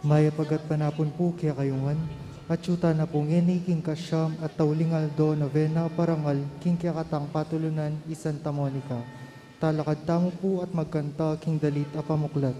Maya pagat panapon po kaya kayungan, at yuta na pong eni king kasyam at taulingal do novena parangal king kaya katang patulunan Santa Monica. Talakad tamo po at magkanta king dalit a pamuklat.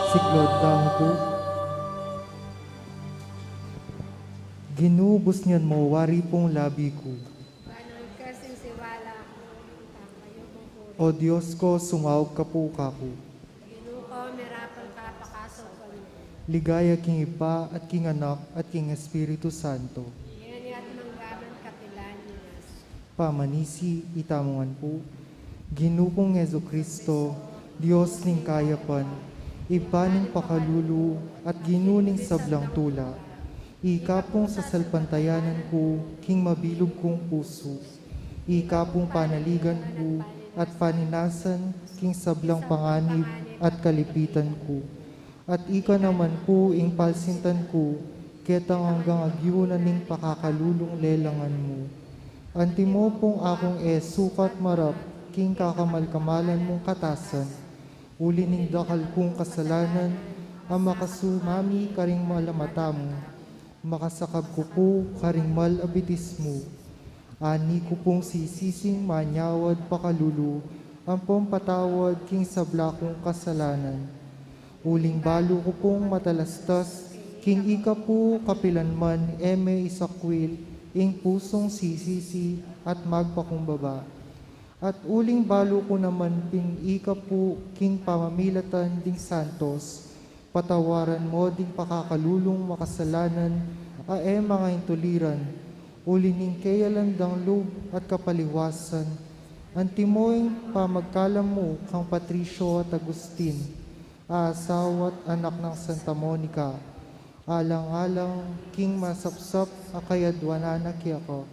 Siklod tamo po. Ginubos niyan mo, wari pong labi ko. Paano kasing siwala ko, tamayo mo po. O Diyos ko, sumawag ka po kako. Ginuko, mirapan ka, pakasok ko. Ligaya king Ipa at king Anak at king Espiritu Santo. Yan at manggaman kapilan ninas. Pamanisi, itamungan po. Ginupong Yesu Kristo, Diyos ning kayapan, Iba ning pakalulu at ginuning sablang tula. Ikapong sa salpantayanan ko, king mabilog kong puso. Ikapong panaligan ko at paninasan, king sablang panganib at kalipitan ko. At ika naman po ing palsintan ko, ketang hanggang agyunan ning pakakalulong lelangan mo. Anti mo pong akong sukat marap, king kakamal-kamalan mong katasan. Uli ning dakal kong kasalanan, ang makasumami karing malamata mo. Makasakab ko po karing malabitis mo. Ani ko pong sisising manyawad pakalulu, ang pompatawad king sabla kong kasalanan. Uling balo ko pong matalastas, king ika po kapilanman eme isakwil, ing pusong sisisi at magpakumbaba. At uling balo ko naman ping ika po king pamamilatan ding santos, patawaran mo ding pakakalulong makasalanan, ae mga intuliran, ulining kayalandang loob at kapaliwasan, antimoing pamagkalam mo kang Patricio at Agustin, aasawa at anak ng Santa Monica, alang-alang king masapsap akayadwana na kiyako,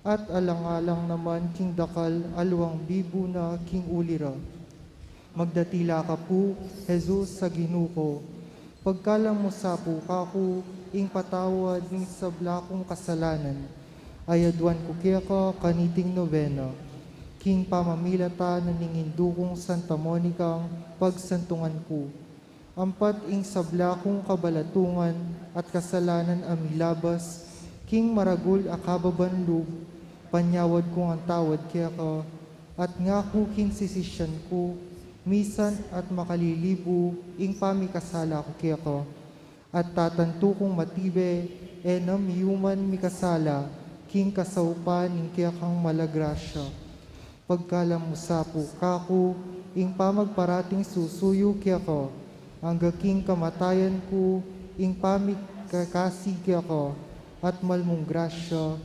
at alang-alang naman king dakal alwang bibo na king ulira. Magdatila ka po, Jesus sa ginuko, pagkalang mo sa po kako, ing patawad ning sabla kong kasalanan, ayadwan ko kaya ka kaniting novena, king pamamilata na ning indukong Santa Monica pagsantungan ko, ampat ing sabla kong kabalatungan at kasalanan amilabas, king maragul akababanlub, panyawad kong ang tawad kaya ka, at nga ko king sisisyan ko, misan at makalilibo, ing pamikasala ko kaya ka, at tatanto kong matibe, enam yuman mikasala, king kasaupan ing kaya kang malagrasya. Pagkalam mo sa po kako, ing pamagparating susuyo kaya ka, hangga king kamatayan ko, ing pamikakasi kaya ka, at malmong grasya,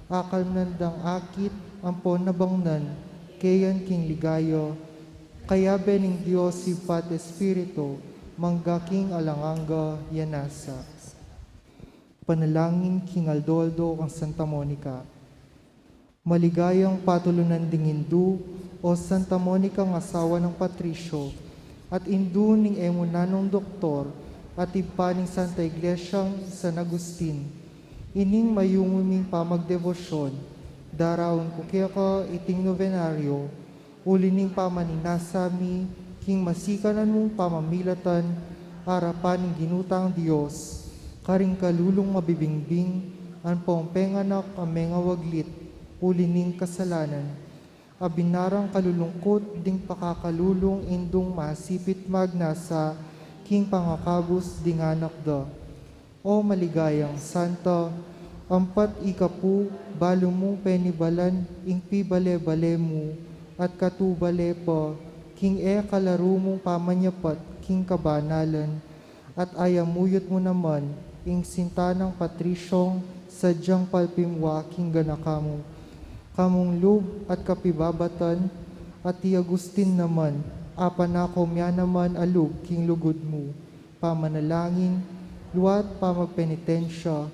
akal nandang akit, ampon nabangnan, kayan king ligayo, kaya bening Diyos si Pat Espiritu, mangga king alanganga yanasa. Panalangin king Aldoldo ang Santa Monica. Maligayang patulunan ding Hindu, o Santa Monica ng asawa ng Patricio, at Hindu ning emunanong doktor, at ipaning Santa Iglesyang San Agustin, ining mayunguming pamagdebosyon, darawon ko kaya ka iting novenaryo, ulining pamaninasami, king masikanan mong pamamilatan, harapan ng ginutang Diyos, karing kalulong mabibingbing, ang pompenganak ang mga waglit, ulining kasalanan, abinarang kalulungkot ding pakakalulong indong masipit magnasa, king pangakabos ding anak da. O maligayang Santa, ampat ikapu, balo mo penibalan, ing pibale-bale mo, at katubale pa, king kalaro mong pamanyapat, king kabanalan, at ayamuyot mo naman, ing sintanang Patrisyong, sadyang palpimwa, king ganakamo, kamong loob at kapibabatan, at ti Agustin naman, apanako mya naman alub, king lugod mo, pamanalangin, luat pamagpenitensya,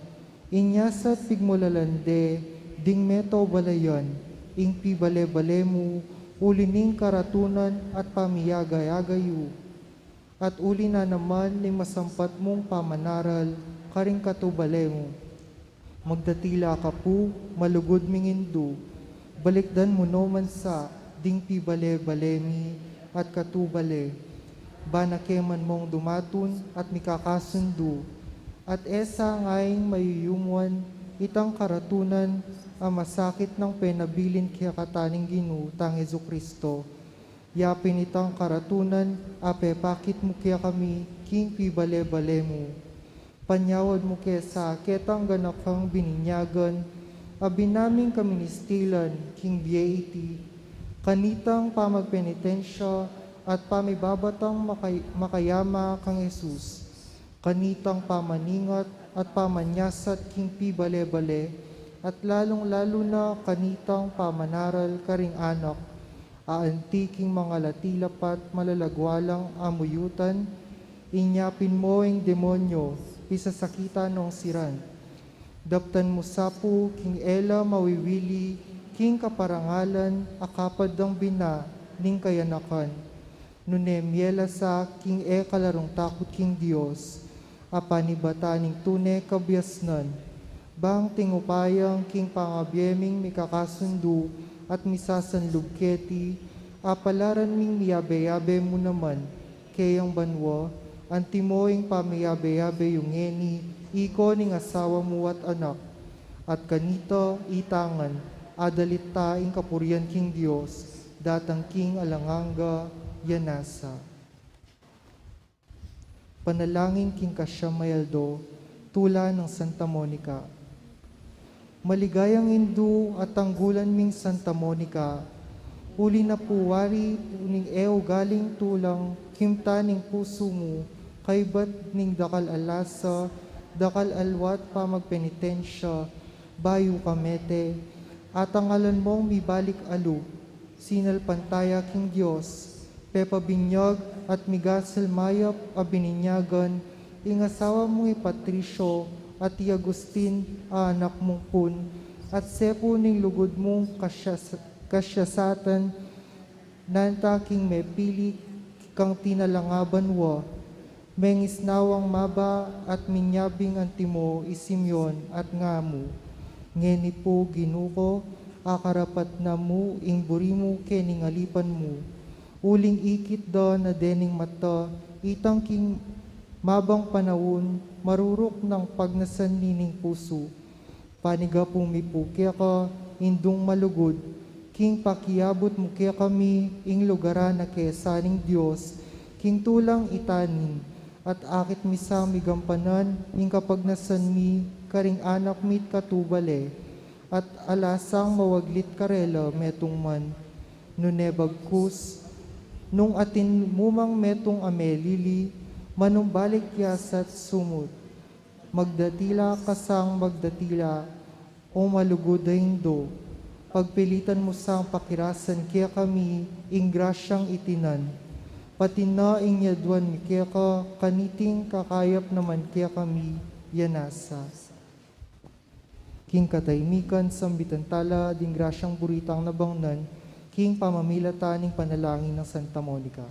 inyasat pigmulalande, ding meto balayan, ing pibale-bale mo, ulining karatunan at pamiyagay-agayu, at uli na naman ni masampat mong pamanaral, karing katubale mo. Magdatila ka po, malugod ming Hindu, balikdan mo no man sa, ding pibale-bale mi, at katubale, banakeman mong dumatun at mikakasundo, at esa ngayong mayuyumuan, itang karatunan, ang masakit ng penabilin kaya kataning ginutang Jesucristo. Yapin itang karatunan, apepakit mo kaya kami, king pibale-bale mo. Panyawad mo kaya sa ketang ganakang bininyagan, abinaming kaministilan, king beati, kanitang pamagpenitensya, at pamibabatang makayama kang Jesus, kanitang pamaningat at pamanyasat king pibale-bale, at lalong-lalo na kanitang pamanaral karing anak, aantiking mga latilapat malalagwalang amuyutan, inyapin mo ang demonyo, pisasakita nung siran. Daptan mo sapo, king Ella mawiwili, king kaparangalan, akapad ng bina, ning kayanakan. Nunemyela sa king kalarong takot king Diyos, apanibataning tune kabyasnan, bang tingupayang king pangabyeming mikakasundo at misasanlubketi, apalaran ming miyabe-yabe mo naman, kayang banwa, antimoing pamiyabe-yabe yung ngeni, iko ning asawa mo at anak, at kanito itangan, adalita ing kapurian king Dios, datang king alanganga, yanasa. Panalangin king Kasya Mayaldo, tula ng Santa Monica. Maligayang Hindu at tanggulan ming Santa Monica, uli na puwari uning eo galing tulang, kimta ning puso mo, kaybat ning dakal alasa, dakal alwat pa magpenitensya, bayu kamete, at ang alan mong mibalik alu, sinal pantaya king Diyos, pepa binyag at migasal mayap a bininyagan, ing asawa mong Patricio at ti Agustin a anak mong pun, at sepo ning lugod mong kasyasatan, nantaking may pili kang tinalangaban wa, mengis nawang maba at minyabing antimo isimyon at ngamu, ngeni po ginuko, akarapat na mo ing burimu kening alipan mo, uling ikit da na dening mata, itang king mabang panahon, marurok ng pagnasan nining puso. Paniga pumipu kaya ka, indong malugod, king pakiabot mo kaya kami, ing lugaran na kesaning Diyos, king tulang itanin, at akit misang migampanan, ing kapagnasan mi, karing anak mit katubale, at alasang mawaglit karela metong man, nunebagkus, nung atin mumang metong amelili, manumbalik yasat sumut, magdatila kasang magdatila, o malugodaing do, pagpilitan mo sang pakirasan kaya kami, ing grasyang itinan, pati na ing yadwan mi kaya ka, kaniting kakayap naman kaya kami, yanasa. King kataymikan, sambitan tala, ding grasyang buritang nabangnan, king pamamilataning panalangin ng Santa Monica.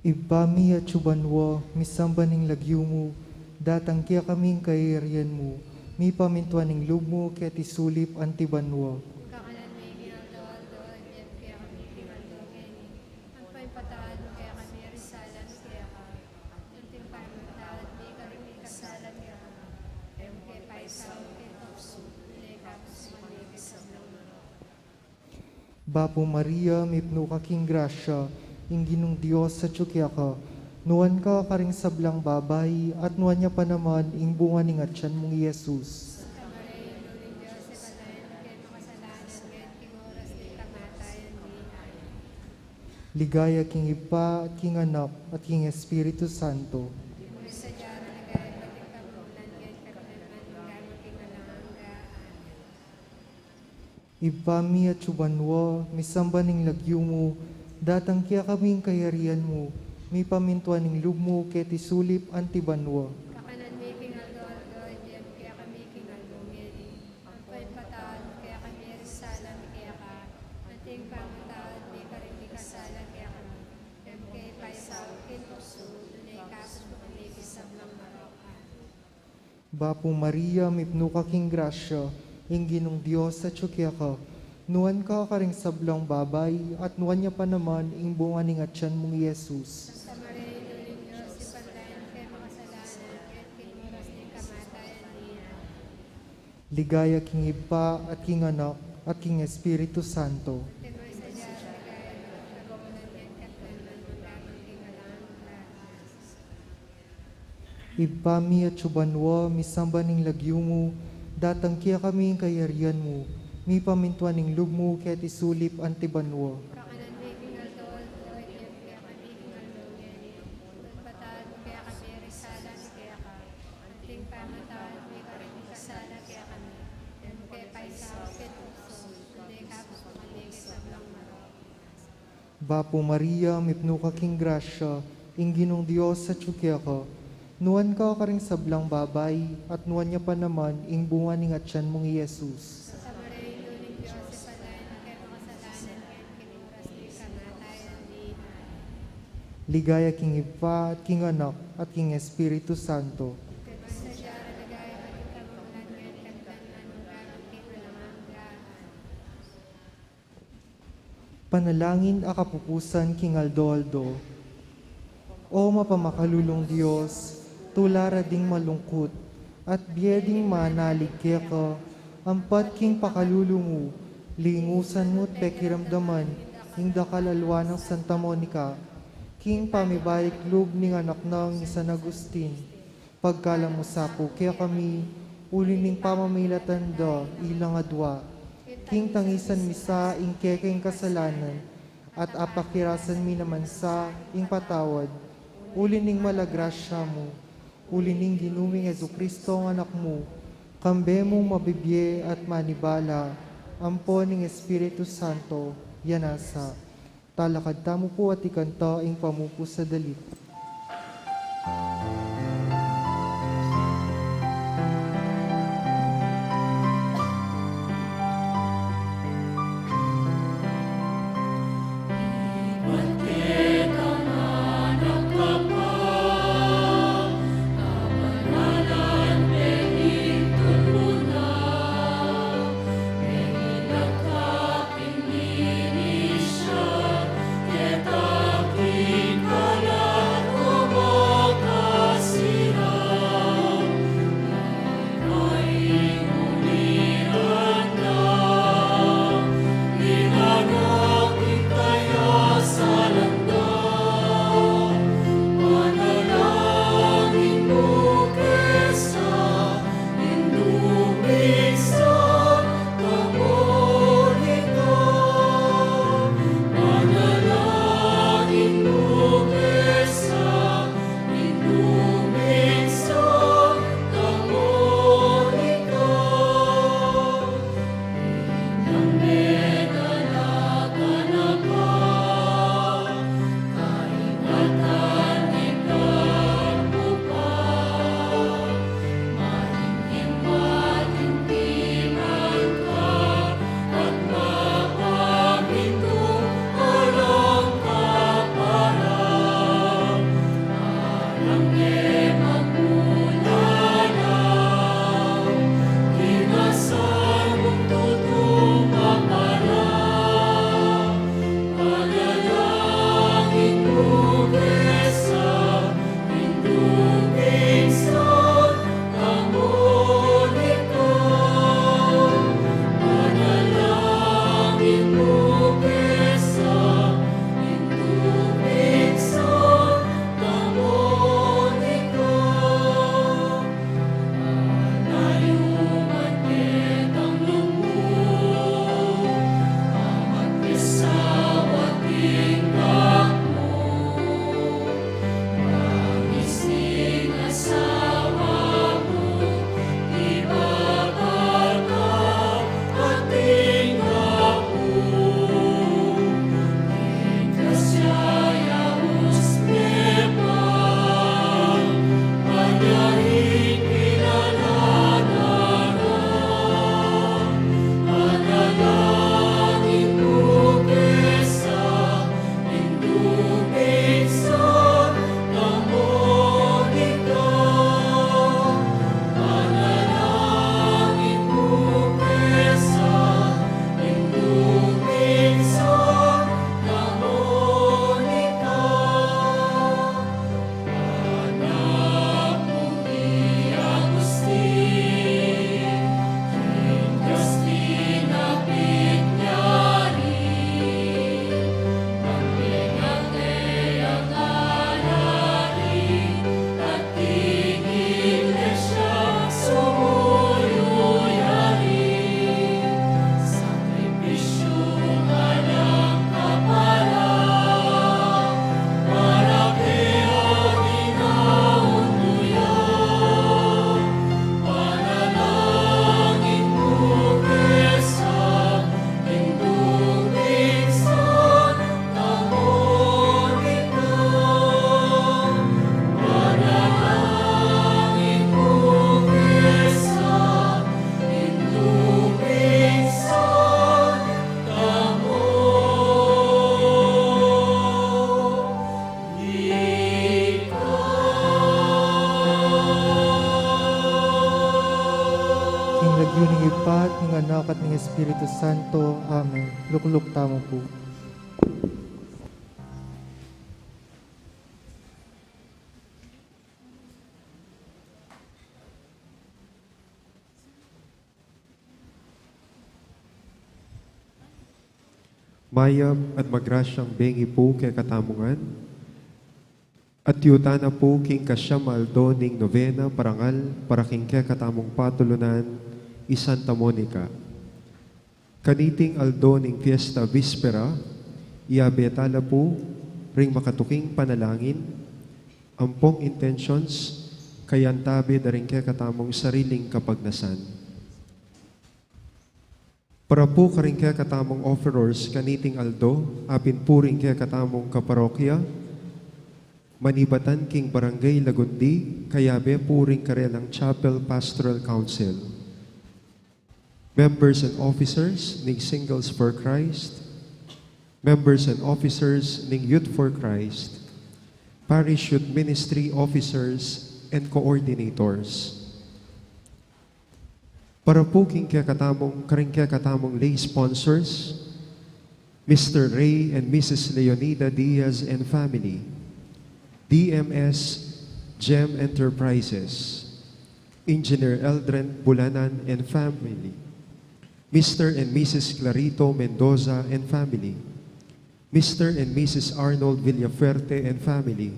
Ibami at subanwa, misambaning lagyo mo, datang kaya kaming kairian mo, mi pamintuaning lub mo, kaya tisulip antibanwa. Kakanan may ginaldo-aldo, yan kaya kami ginaldo, geni. Ang paipataan mo kaya kami risalan, kaya ka. Ang timpay mo tawad, may karing kasalan, kaya ka. Kaya mo kaya paisaw, kaya kapsu, nilay kapsu, manigay sa blong. Bapo Maria, mipno ka king grasya, ing ginong Diyos sa tsukya ka, nuwan ka karing sablang babay, at nuwan niya pa naman, ing bunga ning atyan mong Yesus. Santa Maria, Inuling Diyos, si Patayan, kaya makasalanan, kaya king oras, di kamatayan, di ayon. Ligaya king Ipa, at king Anak, at king Espiritu Santo. Muli sa diyara na gaya, pating kapulan, kaya kapilman, gamit king alanganga, amen. Ibami at subanwa, misambaning lagyo mo, datang kaya kaming kayarian mo, mi pamintuaning lub mo, kaya tisulip antibanwa. Kakanan may kinaldo-aldo, yan kaya kami kinaldo-ngeri. Ang paipataan mo kaya kami risalan, kaya ka. Anting pangataon, may karing kasalan, kaya kami. Kaya kay paisaw, kinpuso, dunay kaso mo kami kisam ng marokan. Bapo Maria, mipno ka king grasya, ing ginong Diyos sa tsukya ka, nuwan ka karing sablang babay, at nuwan niya pa naman, ing bunga ning atyan mong Yesus. Santa Maria, Inuling Diyos, si Patayan, kaya makasalanan, kaya kinuras ni kamatayan niya. Ligaya king Ipa, at king Anak, at king Espiritu Santo. Timoy sa diyara na gaya, magkagulan yan, katulman mo gamit king alanganga. Ibami at subanwa, misambaning lagyo mo, datang kaya kaming kayarian mo, mi pamintuaning lub mo, kaya tisulip antibanwa. Kakanan may Bapo Maria, mipno ka king grasya, ingginong Diyos sa tsukya ka. Nuan ka karing sablang babay, at nuan niya pa naman, ing bunga ning atyan mong Yesus. Sa Maria, ning Diyos, sa palan, kay makasalanan ngayon, kinimuras ni kamatay, amin. Ligaya king Ipa, at king Anak, at king Espiritu Santo. Sa Diyara, nagaya, magkamulan ngayon, kantan, anugan, at kinalanganggaan. Panalangin a kapupusan king Aldo. O mapamakalulong Diyos, tulara ding malungkot, at biyeding manalig kaya ka, ampat king pakalulungu, lingusan mo't pekiramdaman, ing dakalalwa ng Santa Monica, king pamibalik loob ning anak ng San Agustin, pagkalamusapo kaya kami, ulining pamamilatan da, ilang adwa, king tangisan misa, ing kekeng kasalanan, at apakirasan mi naman sa, ing patawad, ulining malagrasya mo, ulining ginuming Jesucristo ang anak mo, kambe mong mabibye at manibala, ampon ng Espiritu Santo, yanasa. Talakad tamo po at ikanta ing pamupo sa dalit. Kita Anak at ng Espiritu Santo. Amen. Lukluk tamo po. Mayab at magrasyang bengi po kay katamungan, at yutana po king kasyamaldo ning novena parangal para king kay katamong patulunan i Santa Monica. Kaniting aldo ning fiesta vispera, iabetala po ring makatuking panalangin, ampong intentions, kayantabi na rin kay katamong sariling kapagnasan. Para po karing kaya katamong offerers kaniting aldo, apin po rin kaya katamong kaparokya, manibatan king barangay Lagundi, kayabe po rin karelang Chapel Pastoral Council. Members and officers ning Singles for Christ, members and officers ning Youth for Christ, parish youth ministry officers and coordinators. Para po karing kaya katamong lay sponsors, Mr. Ray and Mrs. Leonida Diaz and family, DMS Gem Enterprises, Engineer Eldren Bulanan and family, Mr. and Mrs. Clarito Mendoza and family, Mr. and Mrs. Arnold Villafuerte and family,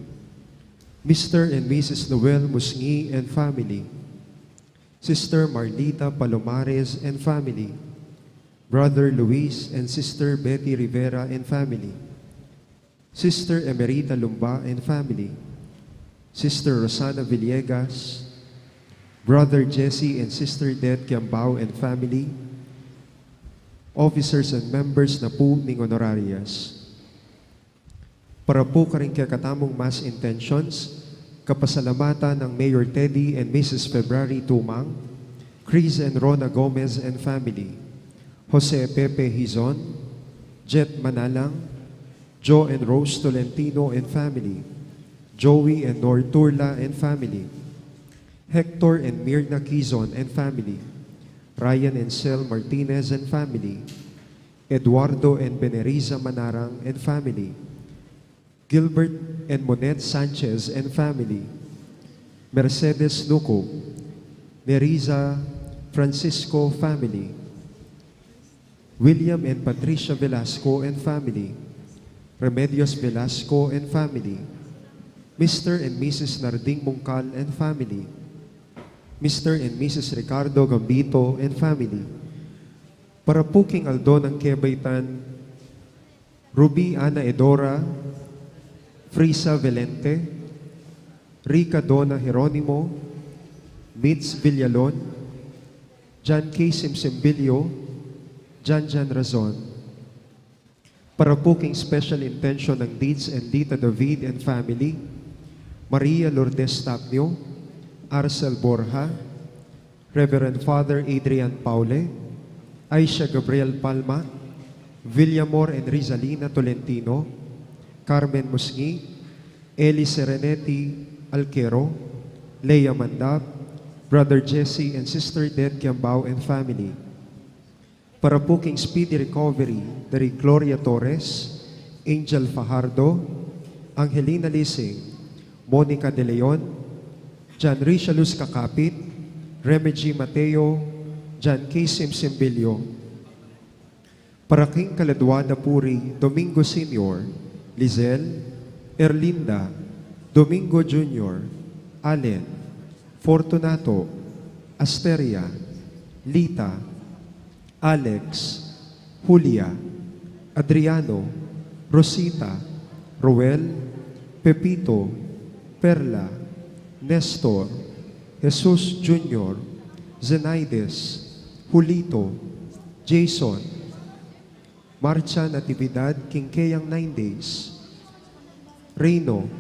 Mr. and Mrs. Noel Musngi and family, Sister Marlita Palomares and family, Brother Luis and Sister Betty Rivera and family, Sister Emerita Lumba and family, Sister Rosana Villegas, Brother Jesse and Sister Det Kiambao and family, officers and members na po ning honorarias. Para po karing kaya katamong mass intentions, kapasalamatan ng Mayor Teddy and Mrs. February Tumang, Chris and Rona Gomez and family, Jose Pepe Hizon, Jet Manalang, Joe and Rose Tolentino and family, Joey and Nor Turla and family, Hector and Mirna Quizon and family, Ryan and Sel Martinez and family, Eduardo and Beneriza Manarang and family, Gilbert and Monet Sanchez and family, Mercedes Nuco, Neriza Francisco family, William and Patricia Velasco and family, Remedios Velasco and family, Mr. and Mrs. Narding Mungkal and family, Mr. and Mrs. Ricardo Gambito and family. Para po king Aldo ng Kebaytan, Ruby Ana Edora, Frisa Velente, Rica Dona Jeronimo, Mitz Villalon, John K. Simsimbilio, Jan Razon. Para po king special intention ng Deeds and Dita David and family, Maria Lourdes Tapnio, Arcel Borja, Reverend Father Adrian Paule, Aisha Gabriel Palma, Villamor and Rizalina Tolentino, Carmen Musngi, Eli Serenetti Alquero, Leia Mandap, Brother Jesse and Sister Det Kiambao and family. Para po king speedy recovery dari Gloria Torres, Angel Fajardo, Angelina Lising, Monica De Leon, John Risha Luz Kakapit, Remedy Mateo, John K. Simsimbilio. Para king Kaladwada Puri, Domingo Senior, Lizel, Erlinda, Domingo Jr., Allen, Fortunato, Asteria, Lita, Alex, Julia, Adriano, Rosita, Roel, Pepito, Perla, Nestor, Jesus Jr., Zenaides, Julito, Jason, Marcha Natividad Kingkeyang 9 Days, Reyno,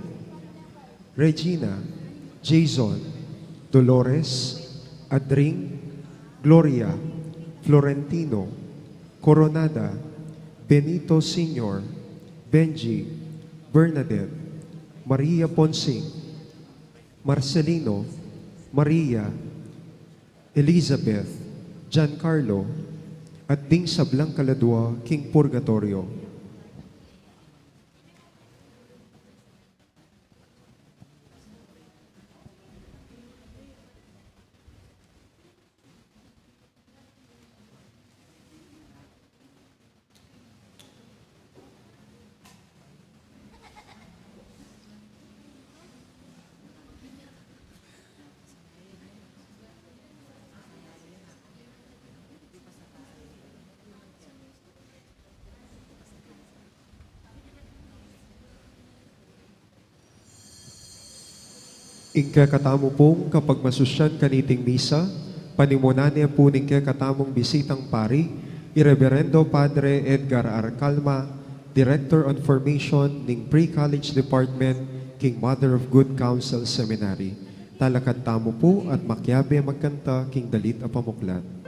Regina, Jason, Dolores, Adring, Gloria, Florentino, Coronada, Benito Sr., Benji, Bernadette, Maria Ponsing, Marcelino, Maria, Elizabeth, Giancarlo, at ding sablang kaladwa king purgatorio. Ingka katamo pong kapag masusyan kaniting misa, panimunan niya po ningka katamong bisitang pari, Ireverendo Padre Edgar Arcalma, Director on Formation ning Pre-College Department, King Mother of Good Counsel Seminary. Talakad tamo po at makyabe magkanta king dalit a pamuklat.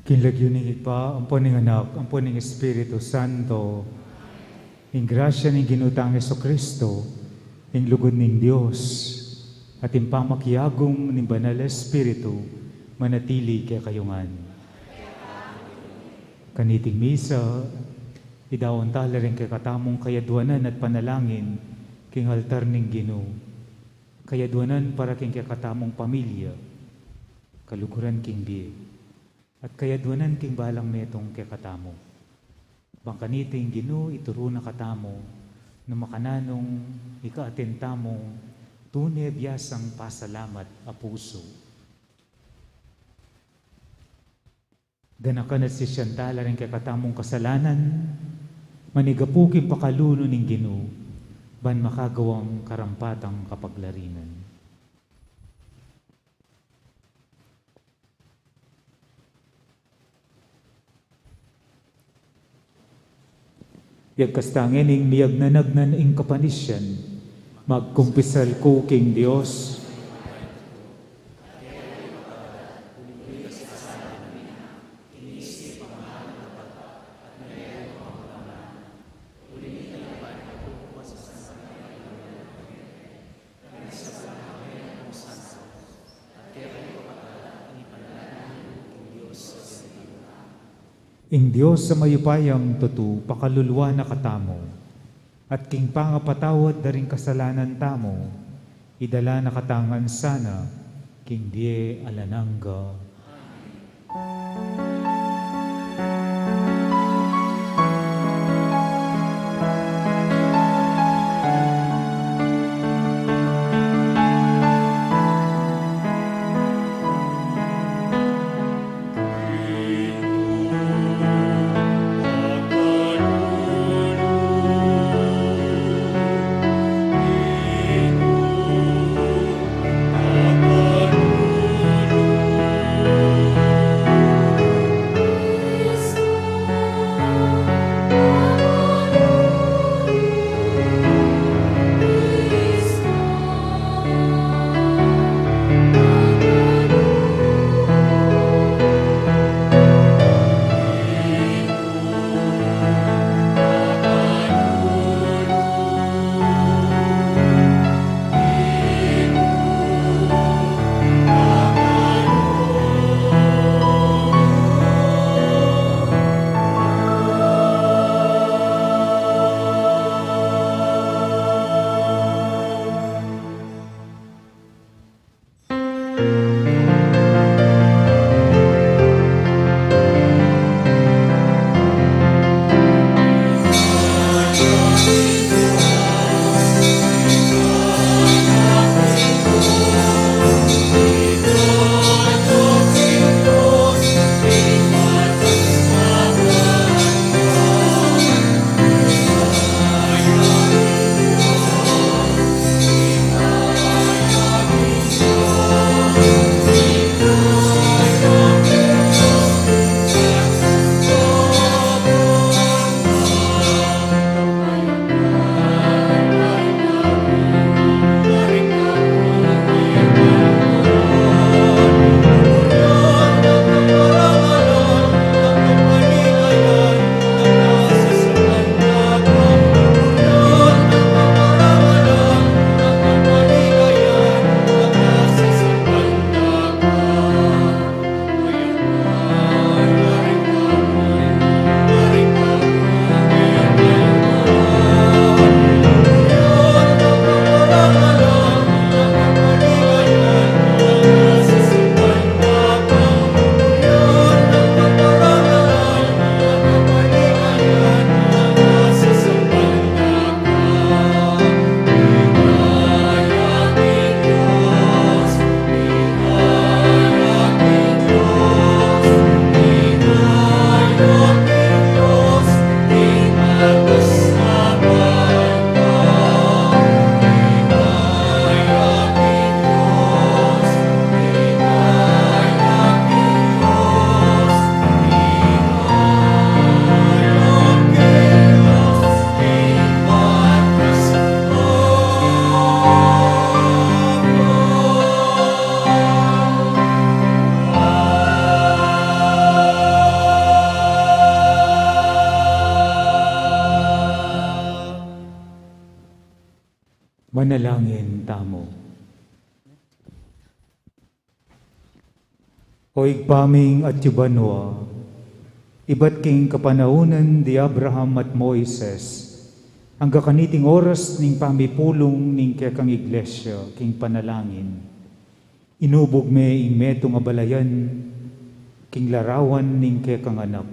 Kinlagyuning ipa, ang puning anak, ang puning Espiritu Santo, in grasya ng ginutang Kristo, in lugod ng Diyos, at in pamakiagom ng Banal na Espiritu, manatili kay kayungan. Kaniting misa, idawon tala rin kay katamong kayadwanan at panalangin, king altar ng Ginoo. Kayadwanan para king katamong pamilya, kaluguran king biye. At kayadwanan king balang metong kay katamo. Bangkaniting Ginoo ituro na katamo, na makananong ikaatentamo, tunay biyasang pasalamat a puso. Ganakan at si Shantala rin kay katamong kasalanan, manigapukin pakaluno ng Ginoo, ban makagawang karampatang kapaglarinan. Yagkastangin ing miyagnanagnan ing kapanisyan, magkumpisal ko king Diyos. Ing Diyos sa mayupayang tutu, pakalulwa na katamo, at king pangapatawad na rin kasalanan tamo, idala na katangan sana, king die alanangga. Manalangin tamo. O igpaming at yubanwa, iba't king kapanaunan di Abraham at Moises, ang kakaniting oras ning pamipulong ning kekang iglesia, king panalangin. Inubog me ing metong abalayan, king larawan ning kekang anak.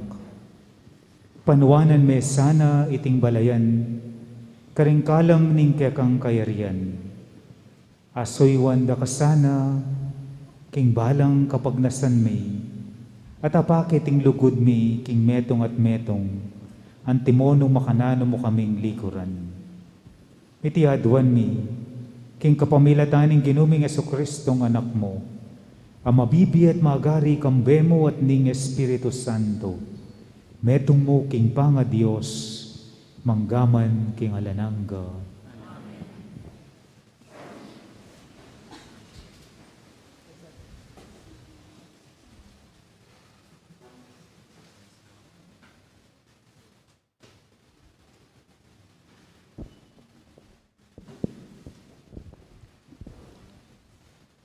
Panuwanan me sana iting balayan, karingkalang ning kekang kayarian. Asoy wanda kasana, king balang kapag nasan may, at apakiting lugod mi, king metong at metong, antimono makanano mo kaming likuran. Itiadwan mi, king kapamilataning ginuming Jesucristong anak mo, ang mabibi at magari kambemo at ning Espiritu Santo, metong mo king panga Diyos, manggaman king alanangga.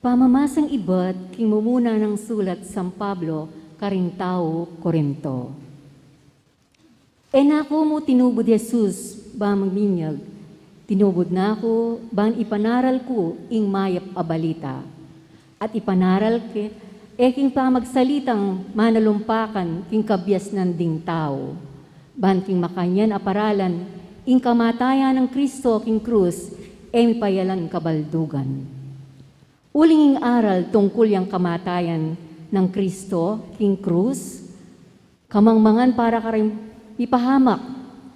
Pamamasang iba't king mumuna ng sulat San Pablo, Karintao, Corinto. Enako mo tinubod Jesus, ba magminyag, tinubod na ako, bang ipanaral ko ing mayap abalita. At ipanaral ke, king pamagsalitang manalumpakan king kabyas ng ding tao. Ban king makanyan aparalan, ing kamatayan ng Kristo king krus, payalan kabaldugan. Uling aral tungkol yang kamatayan ng Kristo, king krus, kamangmangan para karing ipahamak,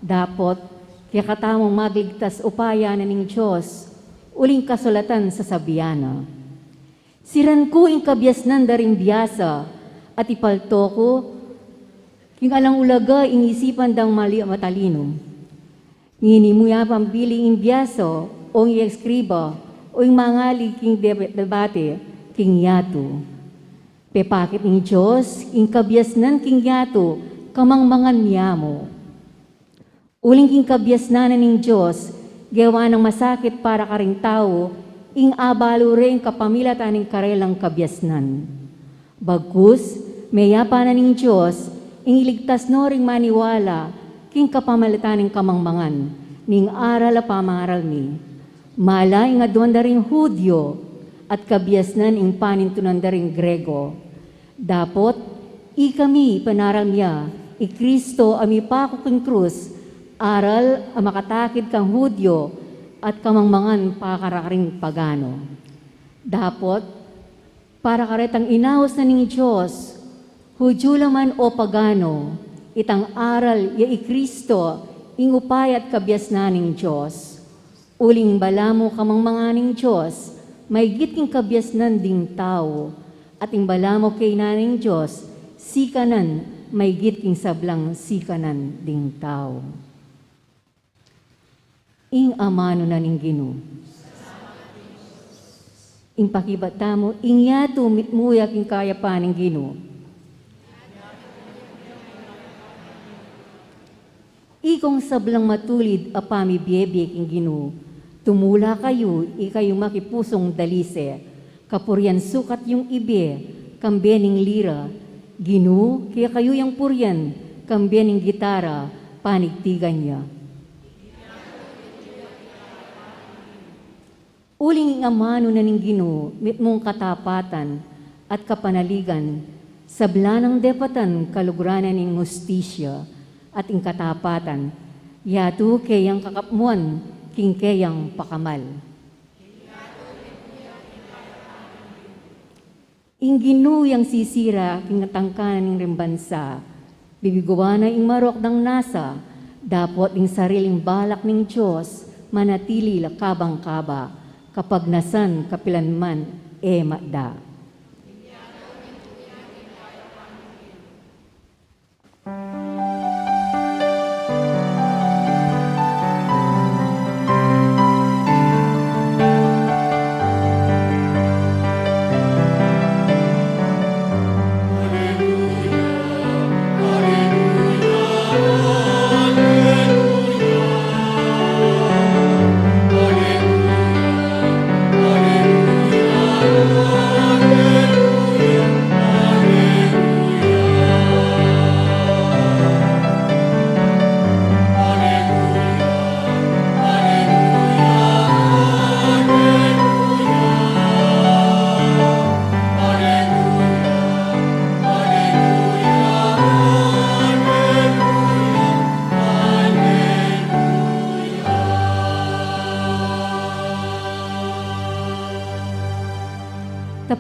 dapot, kaya katamong magligtas upaya na ning Diyos, uling kasulatan sa sabiyana. Siran ko ing kabyasnan daring biyasa, at ipalto ko, king alang ulaga ing isipan dang mali matalino. Nginimuya pambiling ing biyaso, o ing ekskriba, o yung mangali king debate, king yato. Pepakit ng Diyos, ing kabyasnan king yato, kamangmangan miyamo. Uling king kabyasnan ng Diyos, gawa ng masakit para karing tao, ing abalo rin kapamilatan ng karelang kabyasnan. Bagkus, mayapa na ng Diyos, ing iligtas no ring maniwala, king kapamilatan ng kamangmangan, ning aral a pamaral ni. Mala ing adwan daring Hudyo at kabyasnan ing panintunan daring Grego. Dapot, kami panaral niya, Kristo ami pako king krus, aral a makatakid kang Hudyo at kamangmangan pakarakaring pagano. Dapot, para karetang inaos na ning Diyos, Hudyo laman o pagano, itang aral ya Kristo ing upay at kabyasnan ning Diyos. Uling balamo kamangmanganing Diyos, may giting kabyasnan ding tao, at ing balamo kay naning Diyos, sikanan, may giting sablang sikanan ding tao. Ing amano na ning Ginoo. Ing pakibata mo, ing yato mitmuyak ing kaya pa ning Ginoo. Ikong sablang matulid apami biyebiyek ing Ginoo. Tumula kayo, ikayong makipusong dalise, kapuryan sukat yung ibe, kambening lira, Ginoo, kaya kayo yung puryan, kambening gitara, panigtigan niya. Uling amano na ning Ginoo, mitmong katapatan at kapanaligan, sabla ng depatan kalugranan ning hustisya at ing katapatan, yato kayang kakapmuan, king kayang pakamal. Ing Ginoo yang sisira, king tangkanan ng rimbansa, bibiguana ing marok ng nasa, dapot ing sariling balak ng Diyos, manatili lakabang kaba, kapag nasan kapilanman, makda.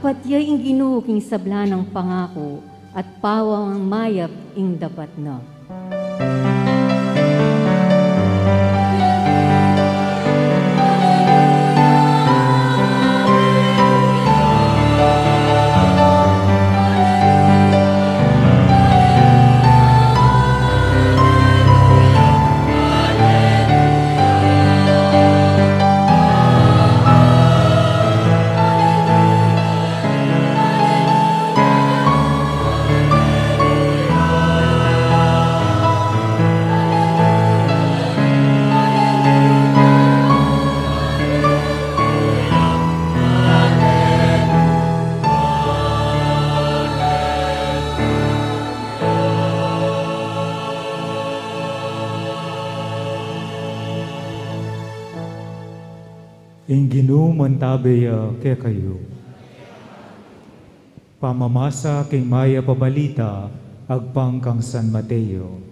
Dapat yay ing Ginoo king sabla ng pangako at pawang mayap ing dapat na. Ing Ginoo mantabaya kay kayo. Pamamasa king maya pabalita agpang kang San Mateo.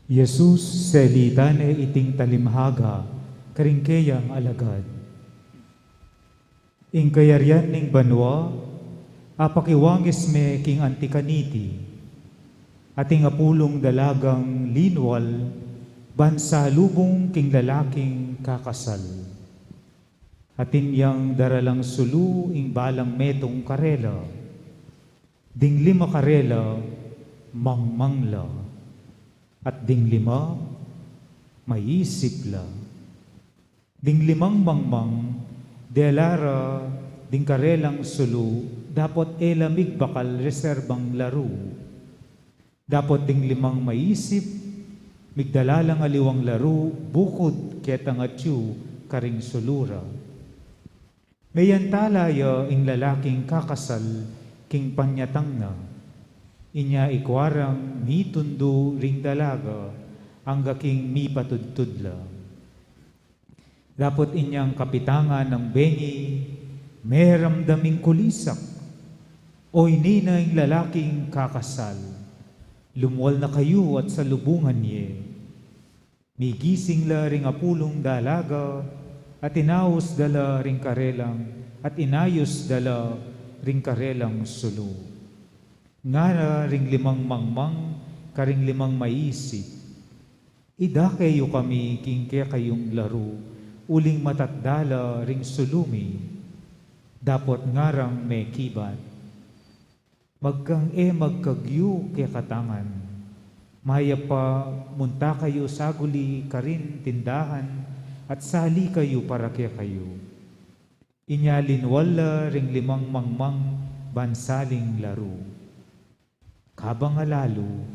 Jesus selitane iting talimhaga karingkeyang alagad. Ing kayaryan ning banwa apakiwangis me king antikaniti ating apulong dalagang linwal bansa lubong king lalaking kakasal. Atin yang daralang sulu ing balang metong karela ding 5 karela mangmangla. At ding 5, maisip la. Ding 5 mangmang, delara, ding karelang sulu, dapat elamig bakal reserbang laro. Dapat ding 5 maisip, migdalalang aliwang laro, bukod ketang atyu, karing sulura. Mayan talaya ing lalaking kakasal, king panyatang na. Inya ikwarang mitundo ring dalaga ang gaking mipatudtudla. Dapat inyang kapitangan ng bengi, meramdaming kulisak, o inina ing lalaking kakasal. Lumuwal na kayo at sa lubungan niye. Migising la ring apulong dalaga at inaos dala ring karelang at inayos dala ring karelang sulu. Nga ring 5 mangmang, karing 5 maisip. Ida kayo kami king kaya kayong laro, uling matatdala ring sulumi. Dapat ngarang may kibat. Magkang magkagyo kaya katangan. Maya pa munta kayo saguli karin tindahan at sali kayo para kaya kayo. Inyalin wala ring 5 mangmang bansaling laro. Kabang alalo,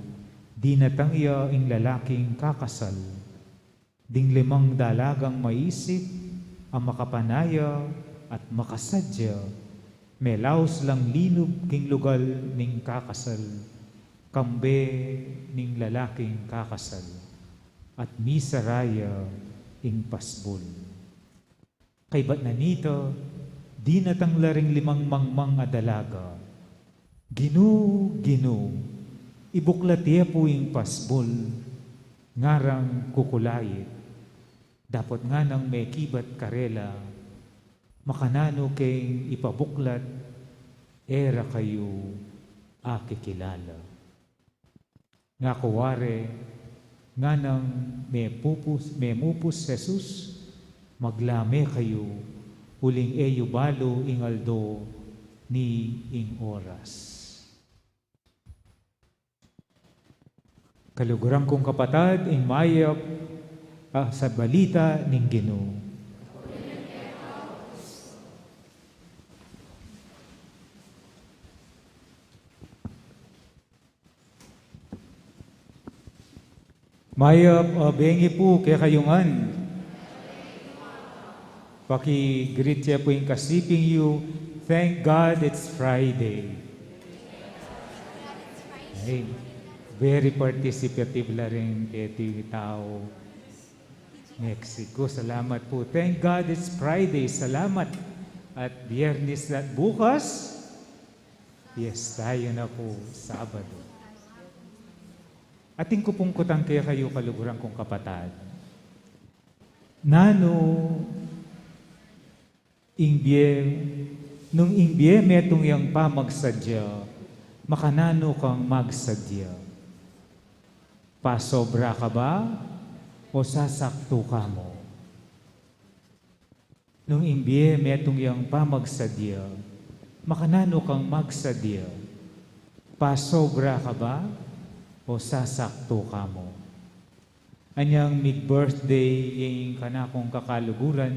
di natangya ing lalaking kakasal, ding 5 dalagang maisip, ang makapanaya at makasadya, melaos lang linub king lugal ning kakasal, kambe ning lalaking kakasal, at misaraya ing pasbol. Kay ba't na nito, di natanglaring 5 mangmang adalaga, Ginoo, ibuklatya po yung pasbol, ngarang kukulayit. Dapat nga nang may kibat karela, makanano kayong ipabuklat, era kayo akikilala. Nga kuware, nga nang may mupus Jesus, maglame kayo, uling eyo balo ingaldo ni ing oras. Kaluguran kong kapatad, ing mayap sa balita ning Ginoo. Mayap, bengi po kaya kayungan. Paki-greet siya po yung kasiping you. Thank God it's Friday. Ay, very participative la rin kay tao Mexico. Salamat po. Thank God it's Friday. Salamat. At Biyernes na bukas, yes, tayo na po Sabado. Ating kupungkutan kaya kayo kaluguran kong kapatad. Nano nung imbye metong yang pamagsadya, makanano kang magsadya. Pasobra ka ba o sasakto ka mo? Nung imbye metong yang pamagsadya, makanano kang magsadya. Pasobra ka ba o sasakto ka mo? Anyang mid-birthday yung kanakong kakaluguran,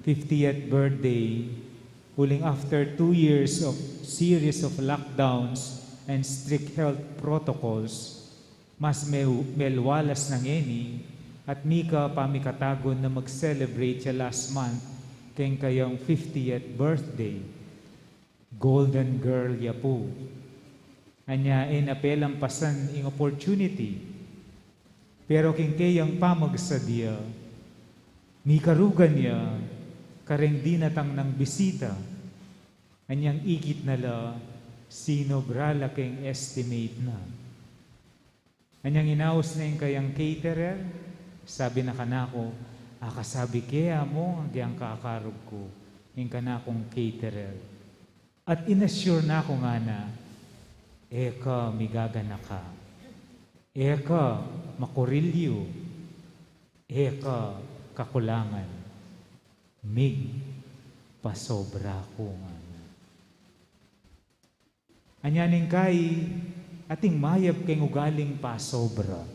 50th birthday, uling after 2 years of series of lockdowns and strict health protocols, mas melwalas ng eni at mika pamikatagon na mag-celebrate siya last month kayong kayong 50th birthday. Golden girl ya po. Anya apelang pasan ing opportunity. Pero king kayang pamagsadya, mi karugan niya, kareng dinatang ng bisita, anyang ikit na la, sino brala keng estimate na. Anyang inaos na yung kayang caterer, sabi na kanako, akasabi kaya mo, hanggang kakarog ko, yung kanakong caterer. At inassure na ako nga na, eka, migagana ka. Eka, makurilyo. Eka, kakulangan. Mig, pasobra ko nga. Anyaning kay, ating mayab keng ugaling pasobra.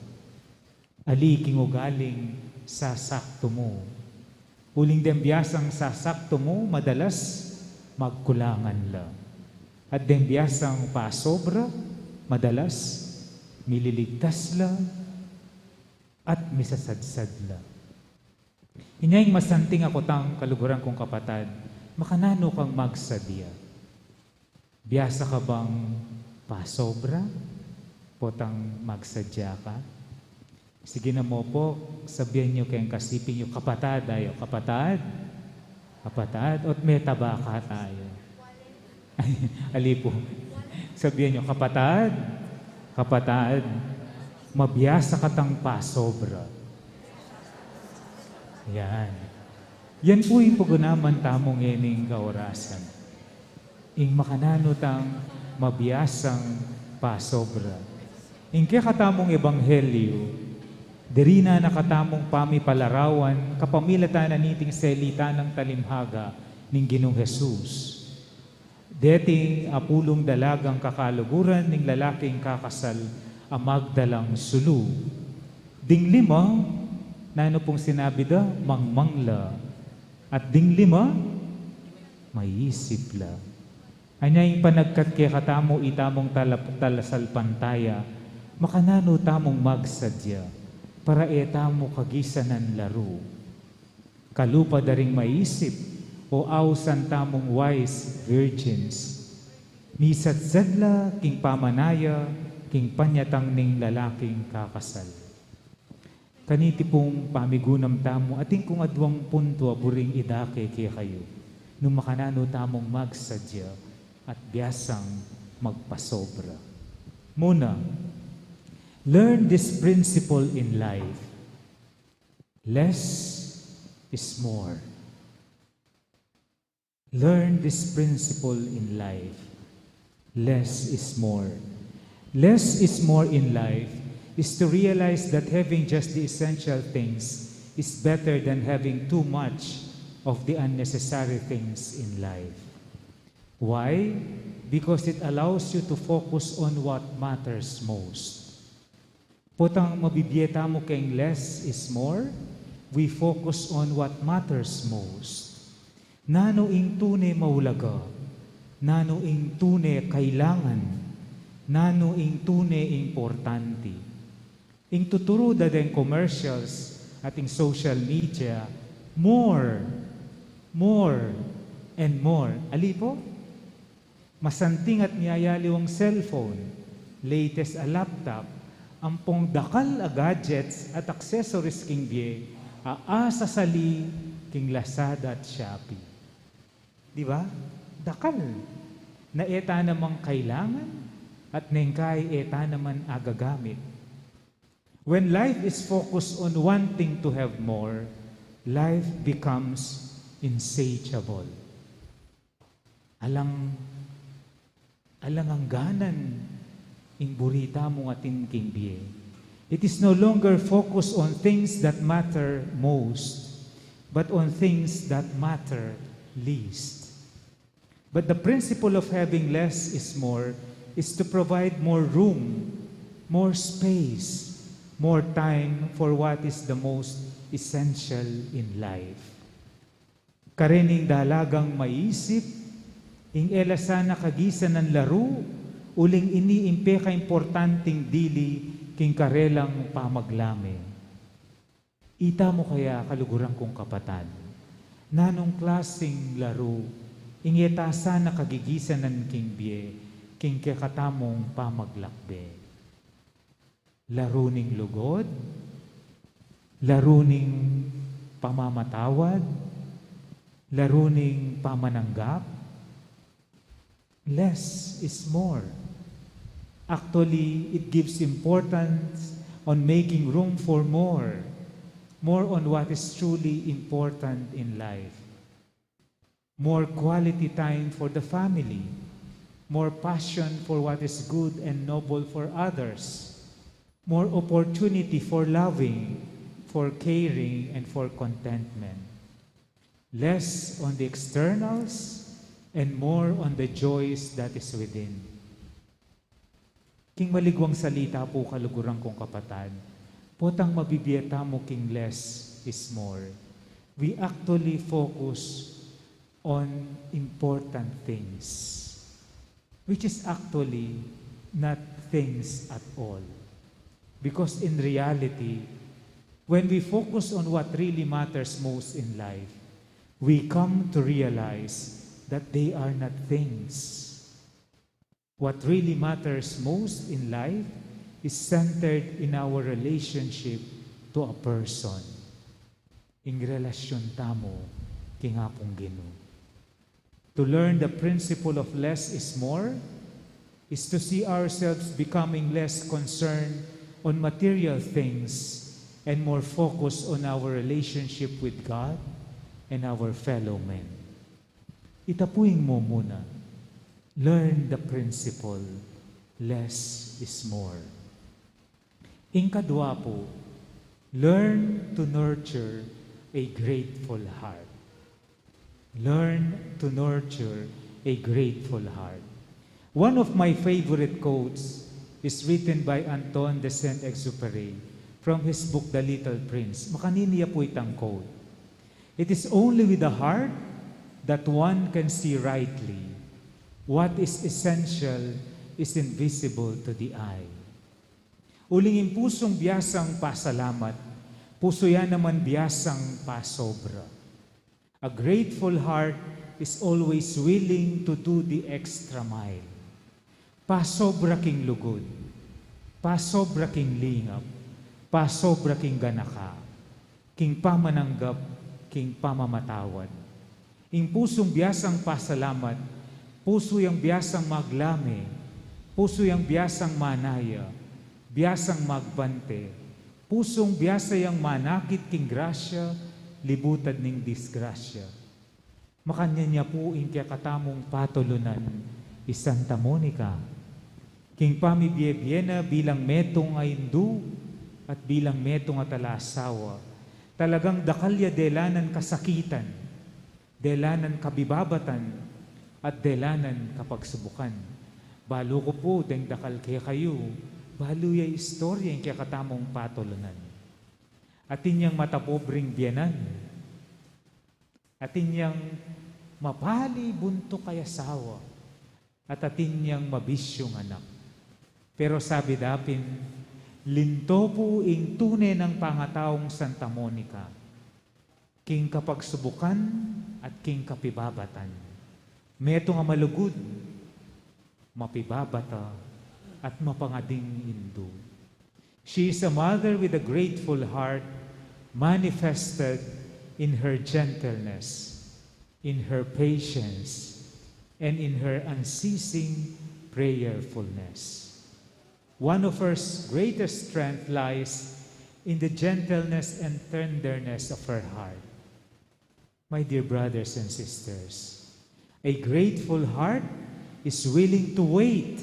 Ali king ugaling sasakto mo. Uling dembiyasang sasakto mo, madalas magkulangan la. At dembiyasang pasobra, madalas mililigtas la at misasadsad la. Inyayang masanting ako tang kaluguran kong kapatad, makanano kang magsadya. Biyasa ka bang pasobra? Potang magsadya ka? Sige na mo po, sabihin nyo kayong kasipin nyo, kapatad tayo, kapatad, kapatad, at may tabaka tayo. Ali po, sabihin nyo, kapatad, kapatad, mabiyasa ka tang pasobra. Yan. Yan po yung pagunaman tamong ening kaorasan. Ing makanano tang mabiyasang pasobra. Ing kaya katamong ebanghelyo, diri na nakatamong pamipalarawan, kapamilatan na niting selita ng talimhaga ning Ginoong Jesus. Deting apulong dalagang kakaluguran ning lalaking kakasal amagdalang sulu. Ding lima, nano pong sinabi da, mangmangla. At ding lima, maisip la. Anyay panagkat kaya katamo itamong talasal pantaya, makanano tamong magsadya, para etamo kagisanan laro. Kalupa daring maisip, o ausan tamong wise virgins. Misatzadla king pamanaya, king panyatang ning lalaking kakasal. Kaniti pong pamigunam tamo, ating kung adwang punto aburing idake kaya kayo, nung makanano tamong magsadya at biyasang magpasobra. Muna, learn this principle in life. Less is more. Learn this principle in life. Less is more. Less is more in life is to realize that having just the essential things is better than having too much of the unnecessary things in life. Why? Because it allows you to focus on what matters most. Potang mabibiyeta mo kayong less is more, we focus on what matters most. Nano ing tune maulaga, nano ing tune kailangan, nano ing tune importante. Ing tuturo da den commercials at ing social media, more, and more. Ali po? Masanting at niyayaliw ang cellphone, latest a laptop, ampong dakal a gadgets at accessories king bie, aasa sali king Lazada at Shopee. Di ba? Dakal. Na eta namang kailangan at nengkay eta naman agagamit. When life is focused on wanting to have more, life becomes insatiable. Alangangganan ing burita mo atin king bie. It is no longer focused on things that matter most, but on things that matter least. But the principle of having less is more is to provide more room, more space, more time for what is the most essential in life. Karening dalagang maisip, ing elasana kagisa ng laro, uling iniimpe ka importanteng dili king karelang pamaglame. Ita mo kaya kaluguran kong kapatid, nanong klaseng laro, ing etasana kagigisa ng king bie, king kakatamong pamaglakbe. Laro ning lugod, laro ning pamamatawad, laro ning pamananggap. Less is more. Actually, it gives importance on making room for more on what is truly important in life. More quality time for the family, more passion for what is good and noble for others, more opportunity for loving, for caring, and for contentment. Less on the externals, and more on the joys that is within. King maligwang salita po kaluguran kong kapatid, potang mabibiyata mo king less is more. We actually focus on important things, which is actually not things at all. Because in reality, when we focus on what really matters most in life, we come to realize that they are not things. What really matters most in life is centered in our relationship to a person. In relasyon tamo, kingapong Ginoo. To learn the principle of less is more is to see ourselves becoming less concerned on material things and more focused on our relationship with God and our fellow men. Itapuin mo muna. Learn the principle, less is more. Ikadwa po, learn to nurture a grateful heart. Learn to nurture a grateful heart. One of my favorite quotes is written by Antoine de Saint-Exupéry from his book, The Little Prince. Makaniniya po itang quote. It is only with the heart that one can see rightly. What is essential is invisible to the eye. Ulingin pusong biyasang pasalamat, puso yan naman biyasang pasobra. A grateful heart is always willing to do the extra mile. Pasobra king lugod, pasobra king lingap, pasobra king ganaka, king pamananggap, king pamamatawad. Ing pusong biyasang pasalamat, puso yang biyasang maglame, puso yang biyasang manaya, biyasang magbante, pusong biyasa yang manakit king grasya, libutad ning disgrasya. Makanya niya po ing kaya katamong patulunan, Santa Monica, king pamibiyebiyena bilang metong aindu at bilang metong atalasawa, talagang dakalya delanan kasakitan, delanan kabibabatan, at delanan kapagsubukan. Balo ko po, deng dakal kaya kayo, balo yung istorya yung kaya katamong patulunan. Atin yang matapobring biyanan, atin yang mapali bunto kaya sawa, at atin yang mabisyong anak. Pero sabi dapin, linto po ing tunay ng pangataong Santa Monica, king kapagsubukan at king kapibabatan. Meto nga malugod, mapibabata, at mapangading Hindu. She is a mother with a grateful heart manifested in her gentleness, in her patience, and in her unceasing prayerfulness. One of her greatest strength lies in the gentleness and tenderness of her heart. My dear brothers and sisters, a grateful heart is willing to wait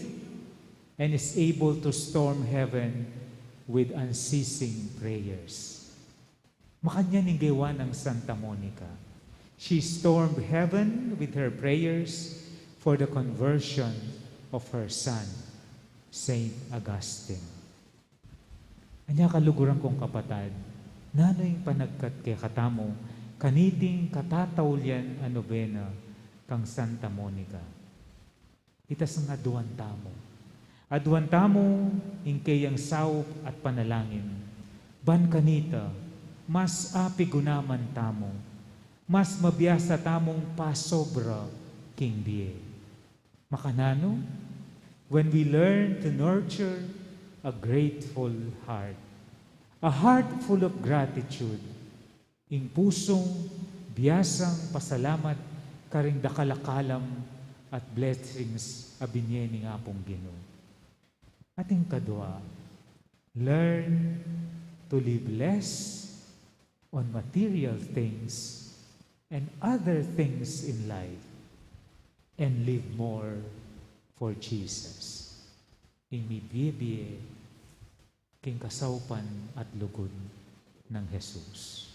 and is able to storm heaven with unceasing prayers. Makanya ning gawa ng Santa Monica. She stormed heaven with her prayers for the conversion of her son, Saint Augustine. Anya kaluguran kong kapatad, nano'y panagkat kay katamo, kaniting katatawlyan a nobena kang Santa Monica. Itas nga aduan tamo. Aduan tamo ingkayang saup at panalangin. Ban kanita, mas apigunaman tamo, mas mabiyasa tamong pasobra king biye. Makanano, when we learn to nurture a grateful a heart full of gratitude, ing pusong biyasang pasalamat karing dakalakalam at blessings abinye nga pong Ginoo. Ating kadwa, learn to live less on material things and other things in life and live more for Jesus. Imibiye king kasaupan at lugod ng Jesus.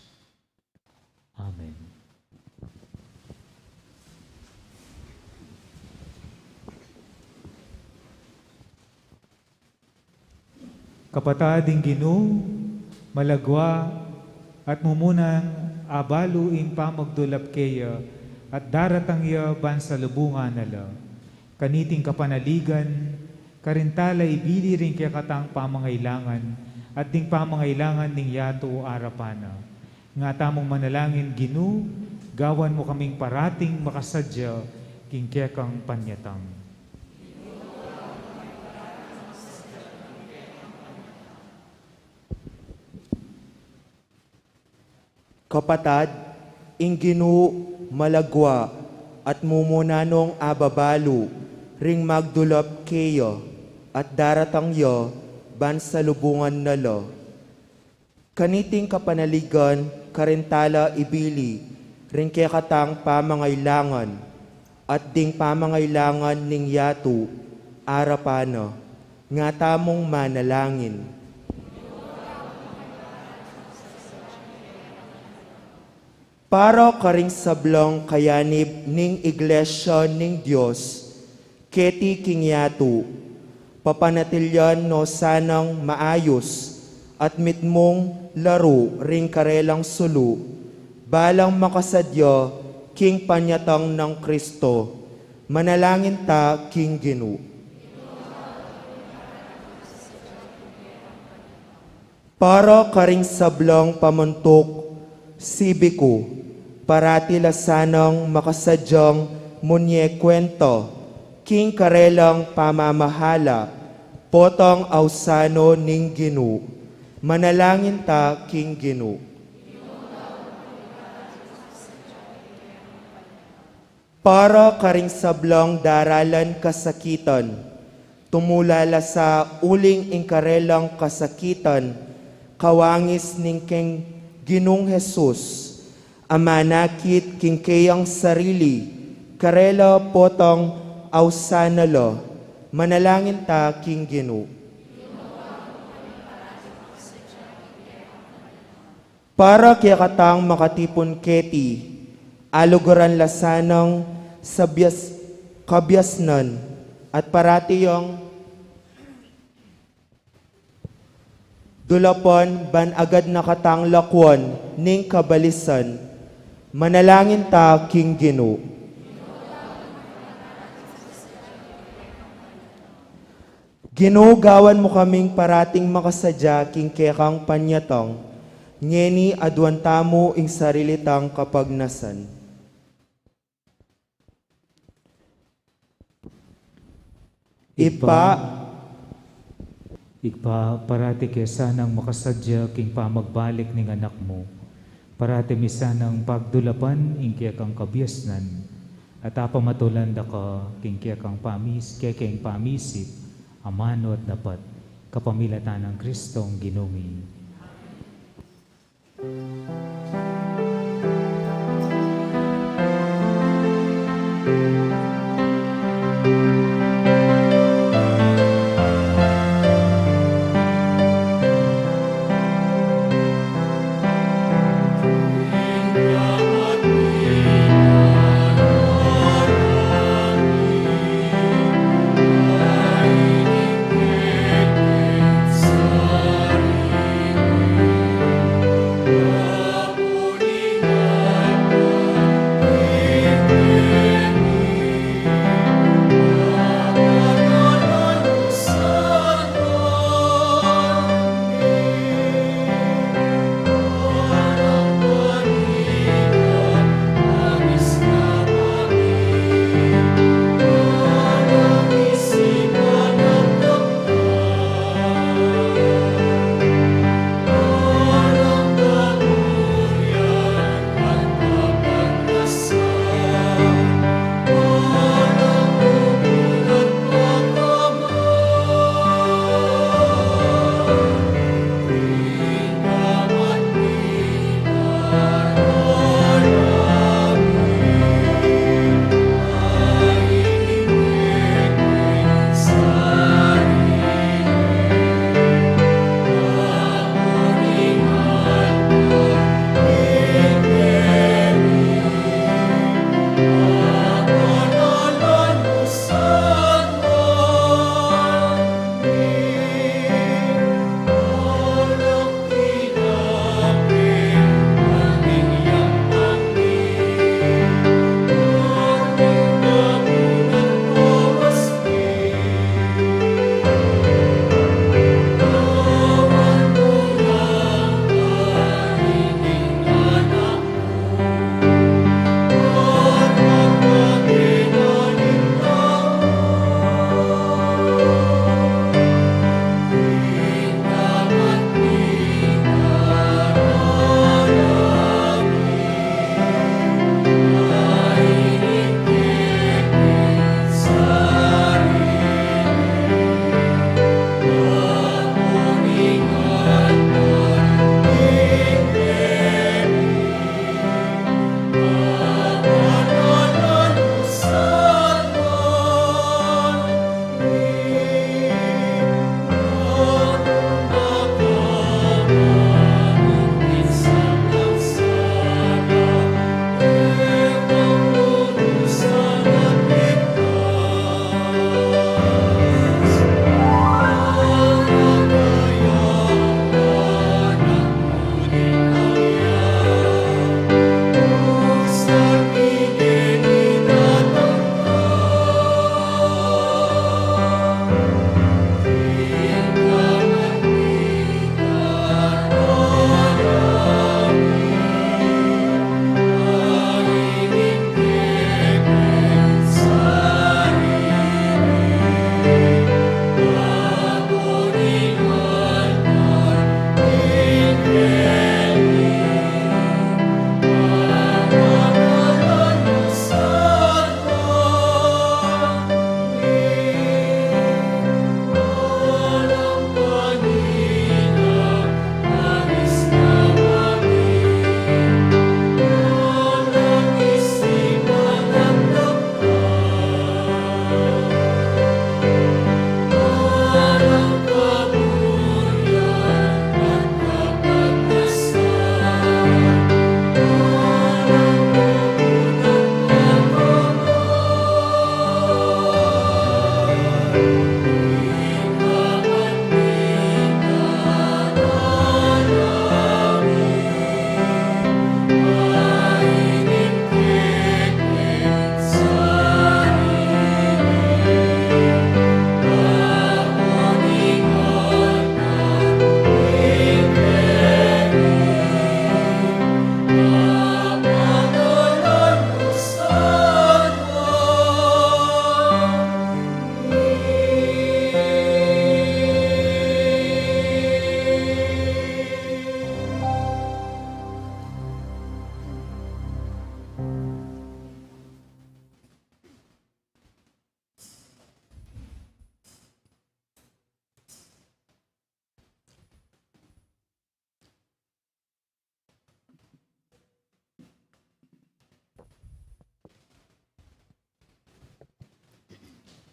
Amen. Kapatading Ginoo, malagwa at mumunang abaluin pamagdulap kaya at daratang ya bansa lubungan nala. Kaniting kapanaligan, karintala ibili rin kaya katang pamangailangan at ding pamangailangan ning yato o arapana. Nga tamong manalangin Ginoo, gawan mo kaming parating makasadya king kaya kang panyatang. Kapatad, ing Ginoo malagwa at mumunanong ababalu ring magdulap kayo at daratang yo bansa lubungan nalo. Kaniting kapanaligan karintala ibili ring katang pamangailangan at ding pamangailangan ning yatu arapana nga tamong manalangin. Para karing sablong kayanib ning iglesia ning Dios, keti kingyatu, papanatilyan no sanang maayos, at mitmong laro ring karelang sulu, balang makasadya king panyatang ng Kristo, manalangin ta king Ginoo. Para karing sablong pamuntok, sibiku, parati lasanang makasadyang munyekwento, king karelang pamamahala, potong ausano ning Ginoo, manalangin ta king Ginoo. Para karing sablong daralan kasakitan, tumulala sa uling ingkarelang kasakitan, kawangis ning king Ginong Jesus, amanakit king kayang sarili, karela potong ausanalo, manalangin ta king Ginoo. Para kaya katang makatipon keti, aluguran lasanang kabyasnan at paratiyong dulapon ban agad nakatang lakwon ning kabalisan, manalangin ta king Ginoo. Ginoo, gawan mo kaming parating makasadya king kekang panyatang, ngeni aduan tamo ing sarilitang kapagnasan. Ipa Igpa parati kaya sanang makasadya king pamagbalik ning anak mo. Parati mi sanang pagdulapan ing kaya kang kabiasnan. At apamatulan da ka king kaya kang pamisip, amano at dapat kapamilatan ng Kristong ginumi. Sorry.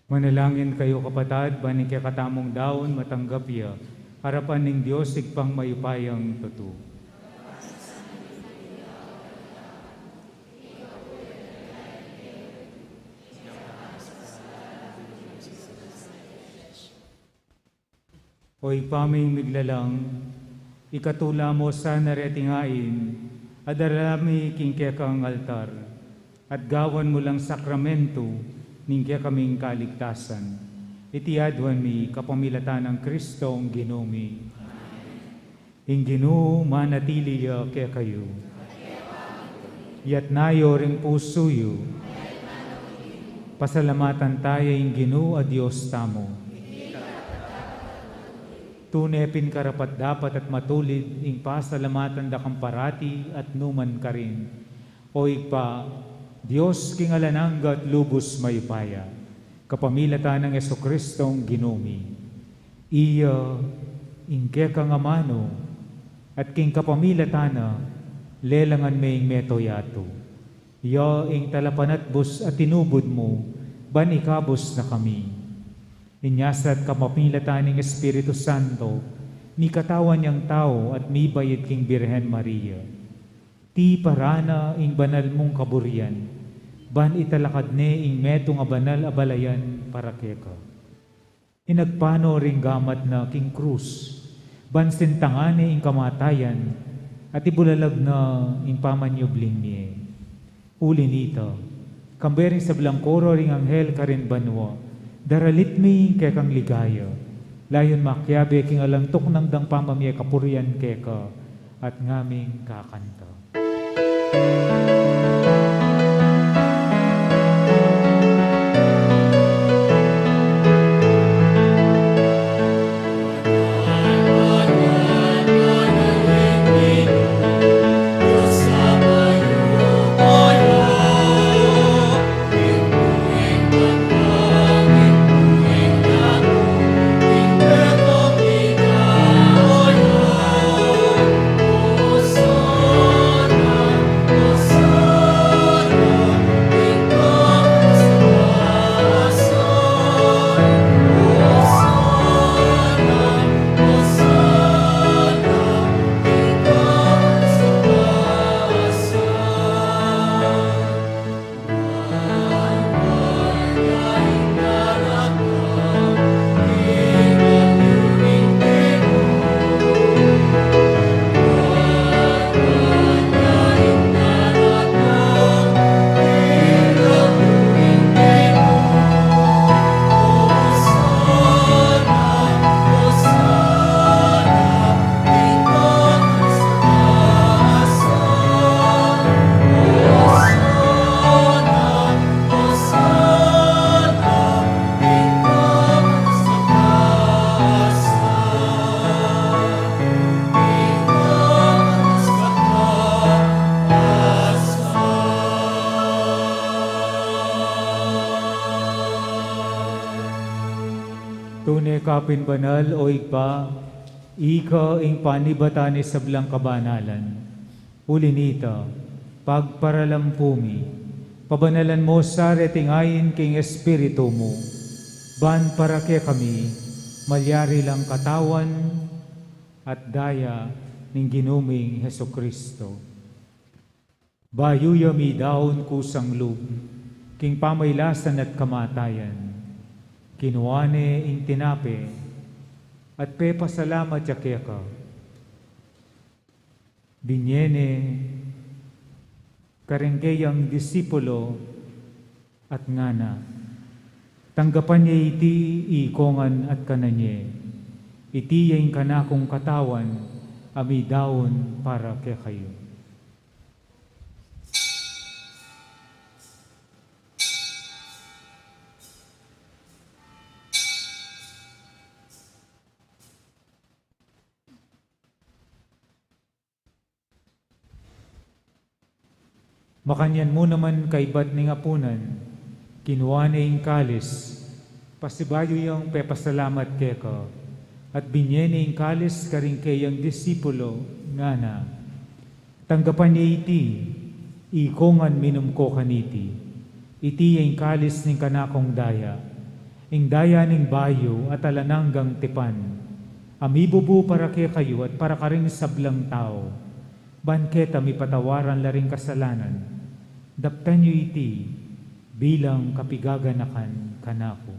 Manalangin kayo kapatad, baning kay katamong daon matanggap ya, harapan ning Dios igpang mayupayang tutu. Oy paming miglalang, ikatula mo sa naretingain, adarami kingkekang altar, at gawan mo lang sakramento, ningkya kaming kaligtasan. Itiadwan mi kapamilatan ng Kristong Ginomi. Ing Ginoo manatili ya kaya kayo. Yat nayo ring pusuyo. Pasalamatan tayo ing Ginoo a Dios tamo. Tunepin karapat dapat at matulid ing pasalamatan da kamparati at numan ka rin. O igpa, Diyos kingalanangga at lubos mayupaya, kapamilatan ng Jesucristong Ginomi. Iya, ingke kang amano, at king kapamilatana, lelangan may metoyato. Iya, ing talapanatbos at tinubod mo, ban ikabos na kami. Inyasat kapamilatan ng Espiritu Santo, ni katawan niyang tao at mi bayit king Birhen Maria. Ti parana ing banal mong kaburian, ban italakad ne ing meto nga banal abalayan para keka. Inagpano ring gamat na king krus, ban sintangane ing kamatayan, at ibulalag na ing pamanyubling niye. Uli nito, kambering sa blangkoro ring anghel karin banwa, daralit mi kekang ligaya, layon makyabe king alantok ng dang pamamye kapurian keka, at ngaming kakanta. Tunay kapin banal o igpa, ika ing panibatan sa blang kabanalan. Uli nita, pagparalampumi, pabanalan mo sa retingayin king Espiritu mo, ban para kaya kami, malyari lang katawan at daya ning ginuming Jesucristo. Bayuya mi daon kusang lub, king pamaylasan at kamatayan. Kinuane ing tinape, at pepasalamat ya keka. Binyene, karenggeyang disipulo at ngana. Tanggapan niya iti ikongan at kananye. Iti yung kanakong katawan, ami daon para kay kayo. Makanyan mo naman kaibat ni ngapunan, kinuha na yung kalis, pasibayo yung pepasalamat keka, at binye na yung kalis karing kayang disipulo, nga na, tanggapan niya iti, ikongan minum ko kaniti, iti yung kalis ng kanakong daya, ing daya ning bayo at alananggang tipan. Amibubu para kay kayo at para ka rin sablang tao. Banketa mi patawaran laring kasalanan. Daptan nyo iti bilang kapigaganakan kanako.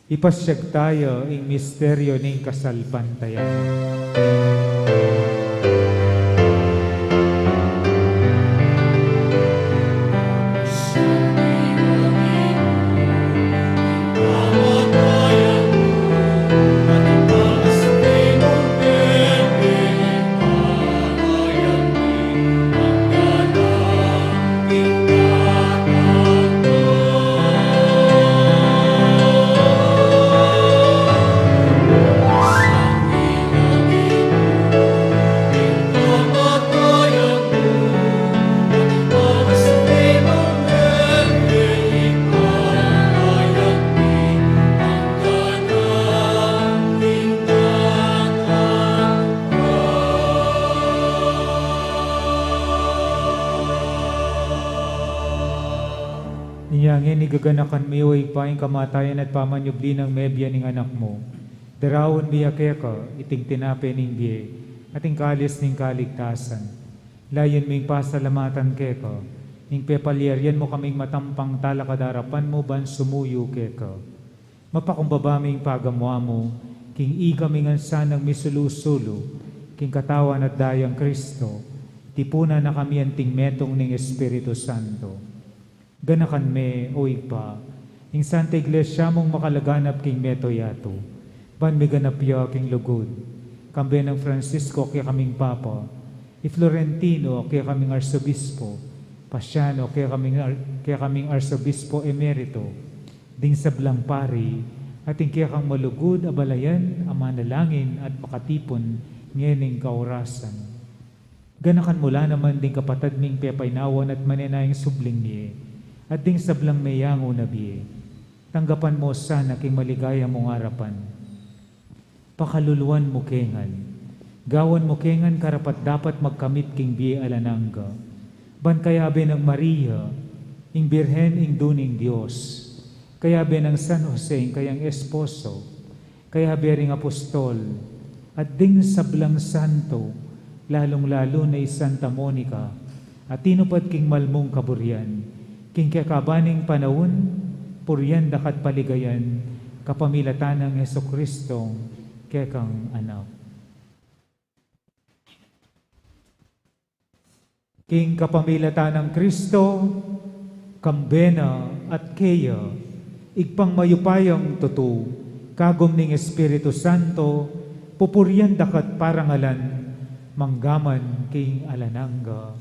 Ipasyag tayo ing misteryo ning kasalpantayan. Niyangin igaganakan mi way paing kamatayan at pamanyubli ng mebya ning anak mo. Darawon biya keka, iting tinape ning biye, ating kalis ning kaligtasan. Layon ming pasalamatan keka, ning pepalyaryan mo kaming matampang talakadarapan mo ban sumuyo keka. Mapakumbaba ming pagamwa mo, king igamingan sanang misulusulo, king katawan at dayang Kristo, tipuna na kami anting metong ning Espiritu Santo. Ganakan me, o igpa, ing Santa Iglesia mong makalaganap king meto yato, ban mi ganap ya king lugod, kambe ng Francisco kaya kaming Papa, i Florentino kaya kaming Arsobispo, Pasiano kaya kaming Arsobispo Emerito, ding sablang pari, ating kaya kang malugod, abalayan, amanalangin at makatipon ngening kaurasan. Ganakan mula naman ding kapatad ming pepainawan at manenayang subling niye, at ding sablang mayango na biye. Tanggapan mo sana king maligaya mong harapan. Pakaluluan mo kengan. Gawan mo kengan karapat dapat magkamit king biye alanangga. Ban kayabe ng Maria, ing Birhen ing duning Diyos. Kayabe ng San Jose ing kayang esposo. Kayabe ring apostol. At ding sablang santo, lalong-lalo na Santa Monica. At tinupad king malmong kaburyan. King kakabaning panahon, puryan dakat paligayan, kapamilatan ng Jesucristong kekang anak. King kapamilatan ng Kristo, kambena at keya, igpang mayupayang tutu, kagom ning Espiritu Santo, pupuryan dakat parangalan, manggaman king alanangga.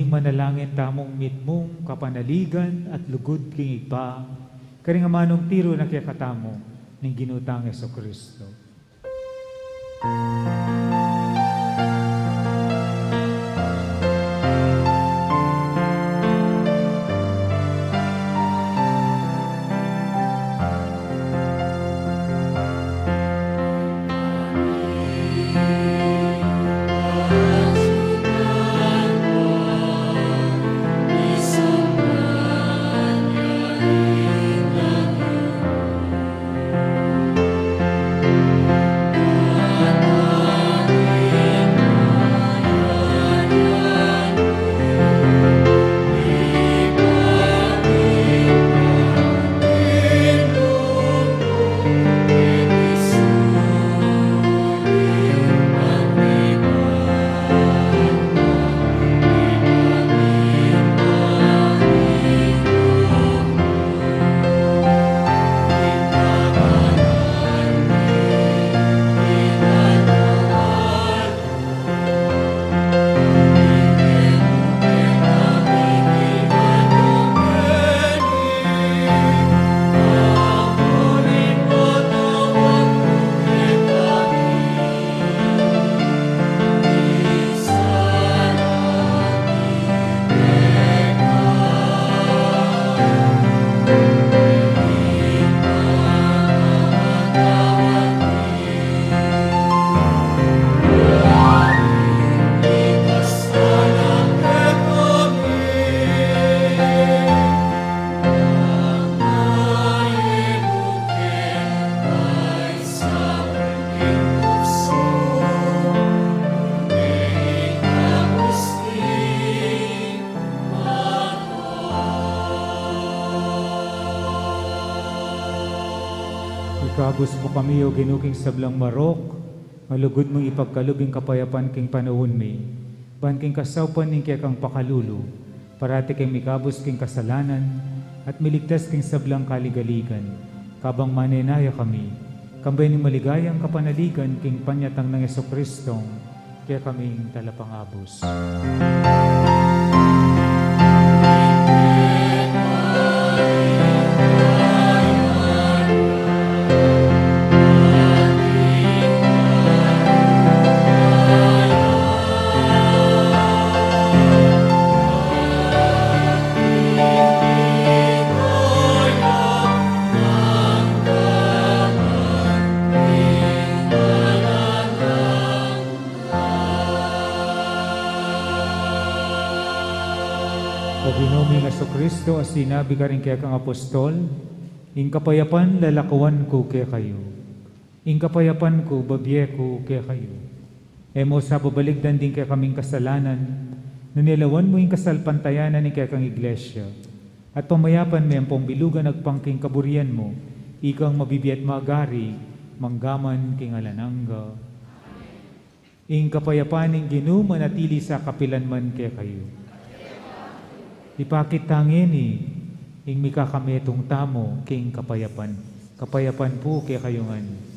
Manalangin tamong mitmong kapanaligan at lugod king igpa, karing amanong tiro na kaya katamo ng ginutang Jesucristo. Amen. Ikabos mo kami o ginuking sablang marok, malugod mong ipagkalubing kapayapan king panahon mi, ban king kasawpan ning kaya kang pakalulu, parati king mikabos king kasalanan, at miligtas king sablang kaligaligan, kabang manenaya kami, kambay ni maligayang kapanaligan king panyatang ng Jesucristong, kaya kaming talapangabos. Paginoong Jesucristo, as sinabi ka rin kaya kang apostol, ing kapayapan lalakuan ko kaya kayo. Ing kapayapan ko babye ko kaya kayo. Emo sa babaligdan din kaya kaming kasalanan, nanilawan mo ing kasalpantayanan ni kaya kang iglesia. At pamayapan may ang pambilugan agpangking kaburian mo, ikang mabibiyat magari, manggaman king alanangga. Ing kapayapan ing Ginoo manatili sa kapilanman kaya kayo. Ipakit tangini, ing mikakametong tamo, king kapayapan. Kapayapan po kaya kayongan.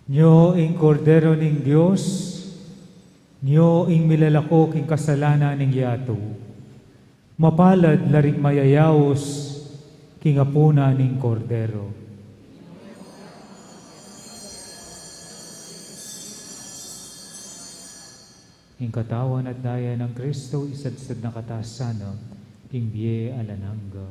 Nyo ing kordero ning Dios, nyo ing milalako king kasalanan ning yato. Mapalad laring mayayawos king apuna ning kordero. Ing katawan at daya ng Kristo, isadsad na katasana, king biye alanangga.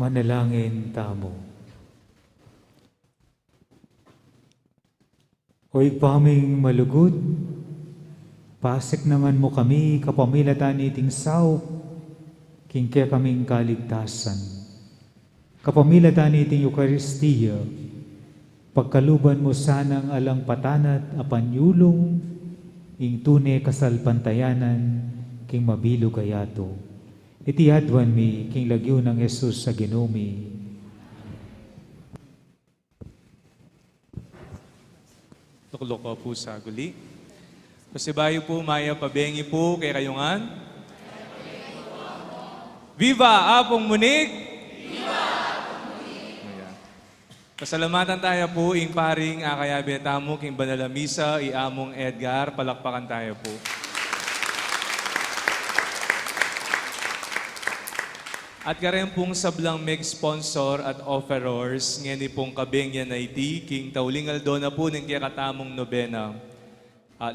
Manalangin tamo. Oy paming malugod, pasek naman mo kami kapamilatan iting sao, kingke kaming kaligtasan. Kapamilatan iting Eukaristiya, pagkaluban mo sanang alang patanat apanyulong, ing tune kasalpantayanan, king mabilo kayato. Iti hadwan mi, king lagyo ng Jesus sa ginumi. Tuklok ko po sa guli. Pasibayo po, maya pabengi po kay kayungan. Viva Apong Munig! Viva Apong Munig! Pasalamatan tayo po, ing paring akayabi tamo, king Banalamisa, iamong Edgar, palakpakan tayo po. At karen pong sablang meg-sponsor at offerors, ngeni pong kabengyan na iti, king taulingal do na po ng katamong nobena.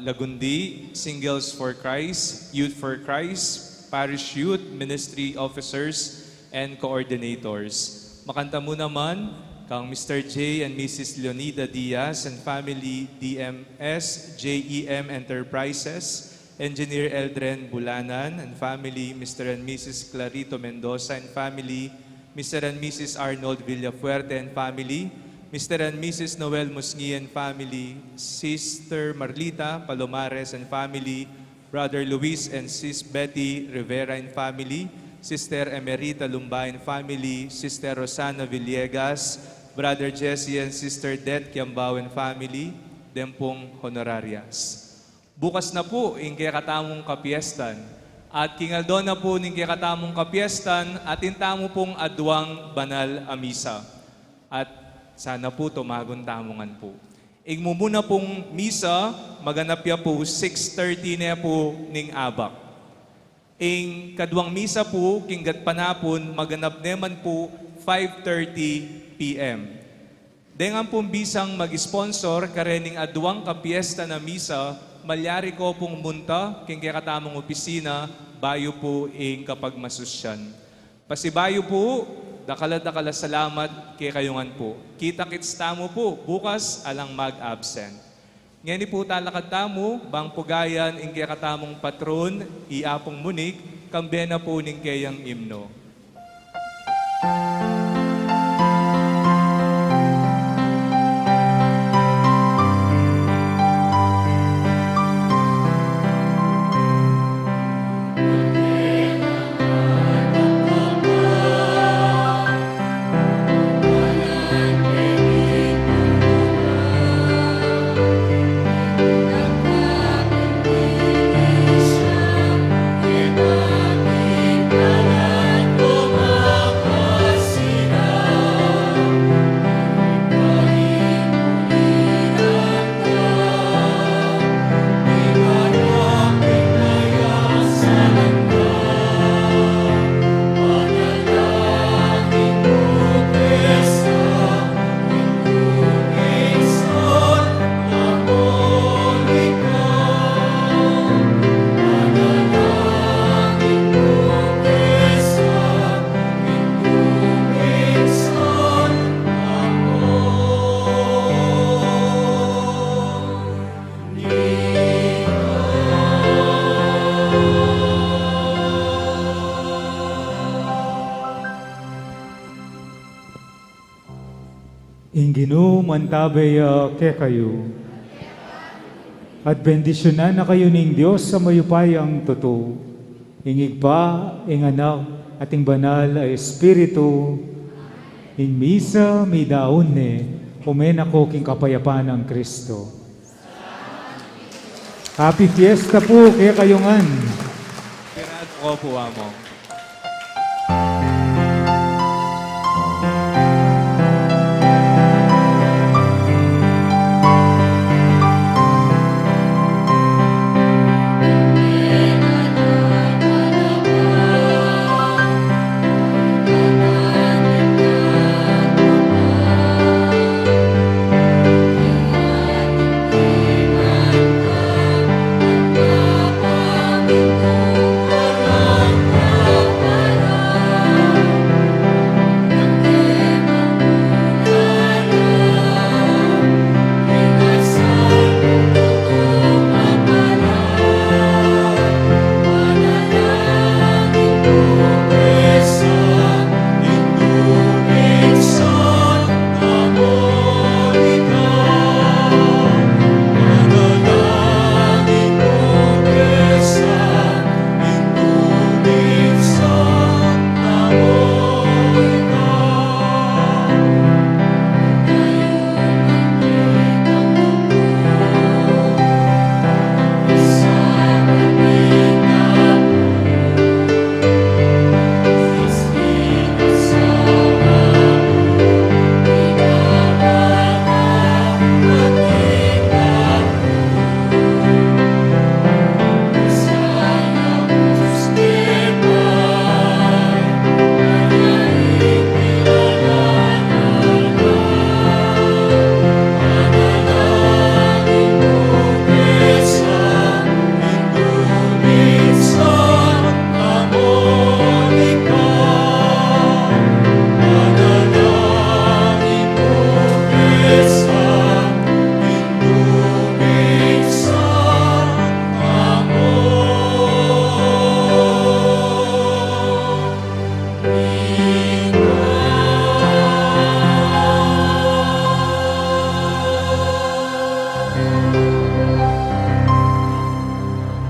Lagundi, Singles for Christ, Youth for Christ, Parish Youth, Ministry Officers, and Coordinators. Makanta mo naman, kang Mr. J. and Mrs. Leonida Diaz and family, DMS, JEM Enterprises, Engineer Eldren Bulanan and family, Mr. and Mrs. Clarito Mendoza and family, Mr. and Mrs. Arnold Villafuerte and family, Mr. and Mrs. Noel Musngi and family, Sister Marlita Palomares and family, Brother Luis and Sis Betty Rivera and family, Sister Emerita Lumba and family, Sister Rosana Villegas, Brother Jesse and Sister Det Kiambao and family, Dempong Honorarias. Bukas na po, ing katamong kapiestan. At kingaldo na po ning katamong kapiestan at intamo pong adwang banal a misa. At sana po tumagon tamongan po. Ing mumuna pong misa, maganap ya po 6:30 na po ning abak. Ing kadwang misa po, kinggat panapon, maganap naman po 5:30 p.m. Dengan pong bisang mag-sponsor karening adwang kapiesta na misa, malyari ko pong munta, king katamong opisina, bayo po ing kapag masusyan. Pasibayo po, dakala salamat kay kayungan po. Kita-kits tamo po, bukas alang mag-absent. Ngayon po talakad tamo, bang pugayan ing katamong patron, iapong munig, kambena po ning kayang imno. Ingino mantabaya ke kayo. At bendisyonan na kayo ning Diyos sa mayupayang totoo. Ingig pa, ing anak, ating banal ay Espiritu. In misa, mi daon umen ako king kapayapaan ng Kristo. Happy fiesta po kaya kayongan. Pinad ko po amo.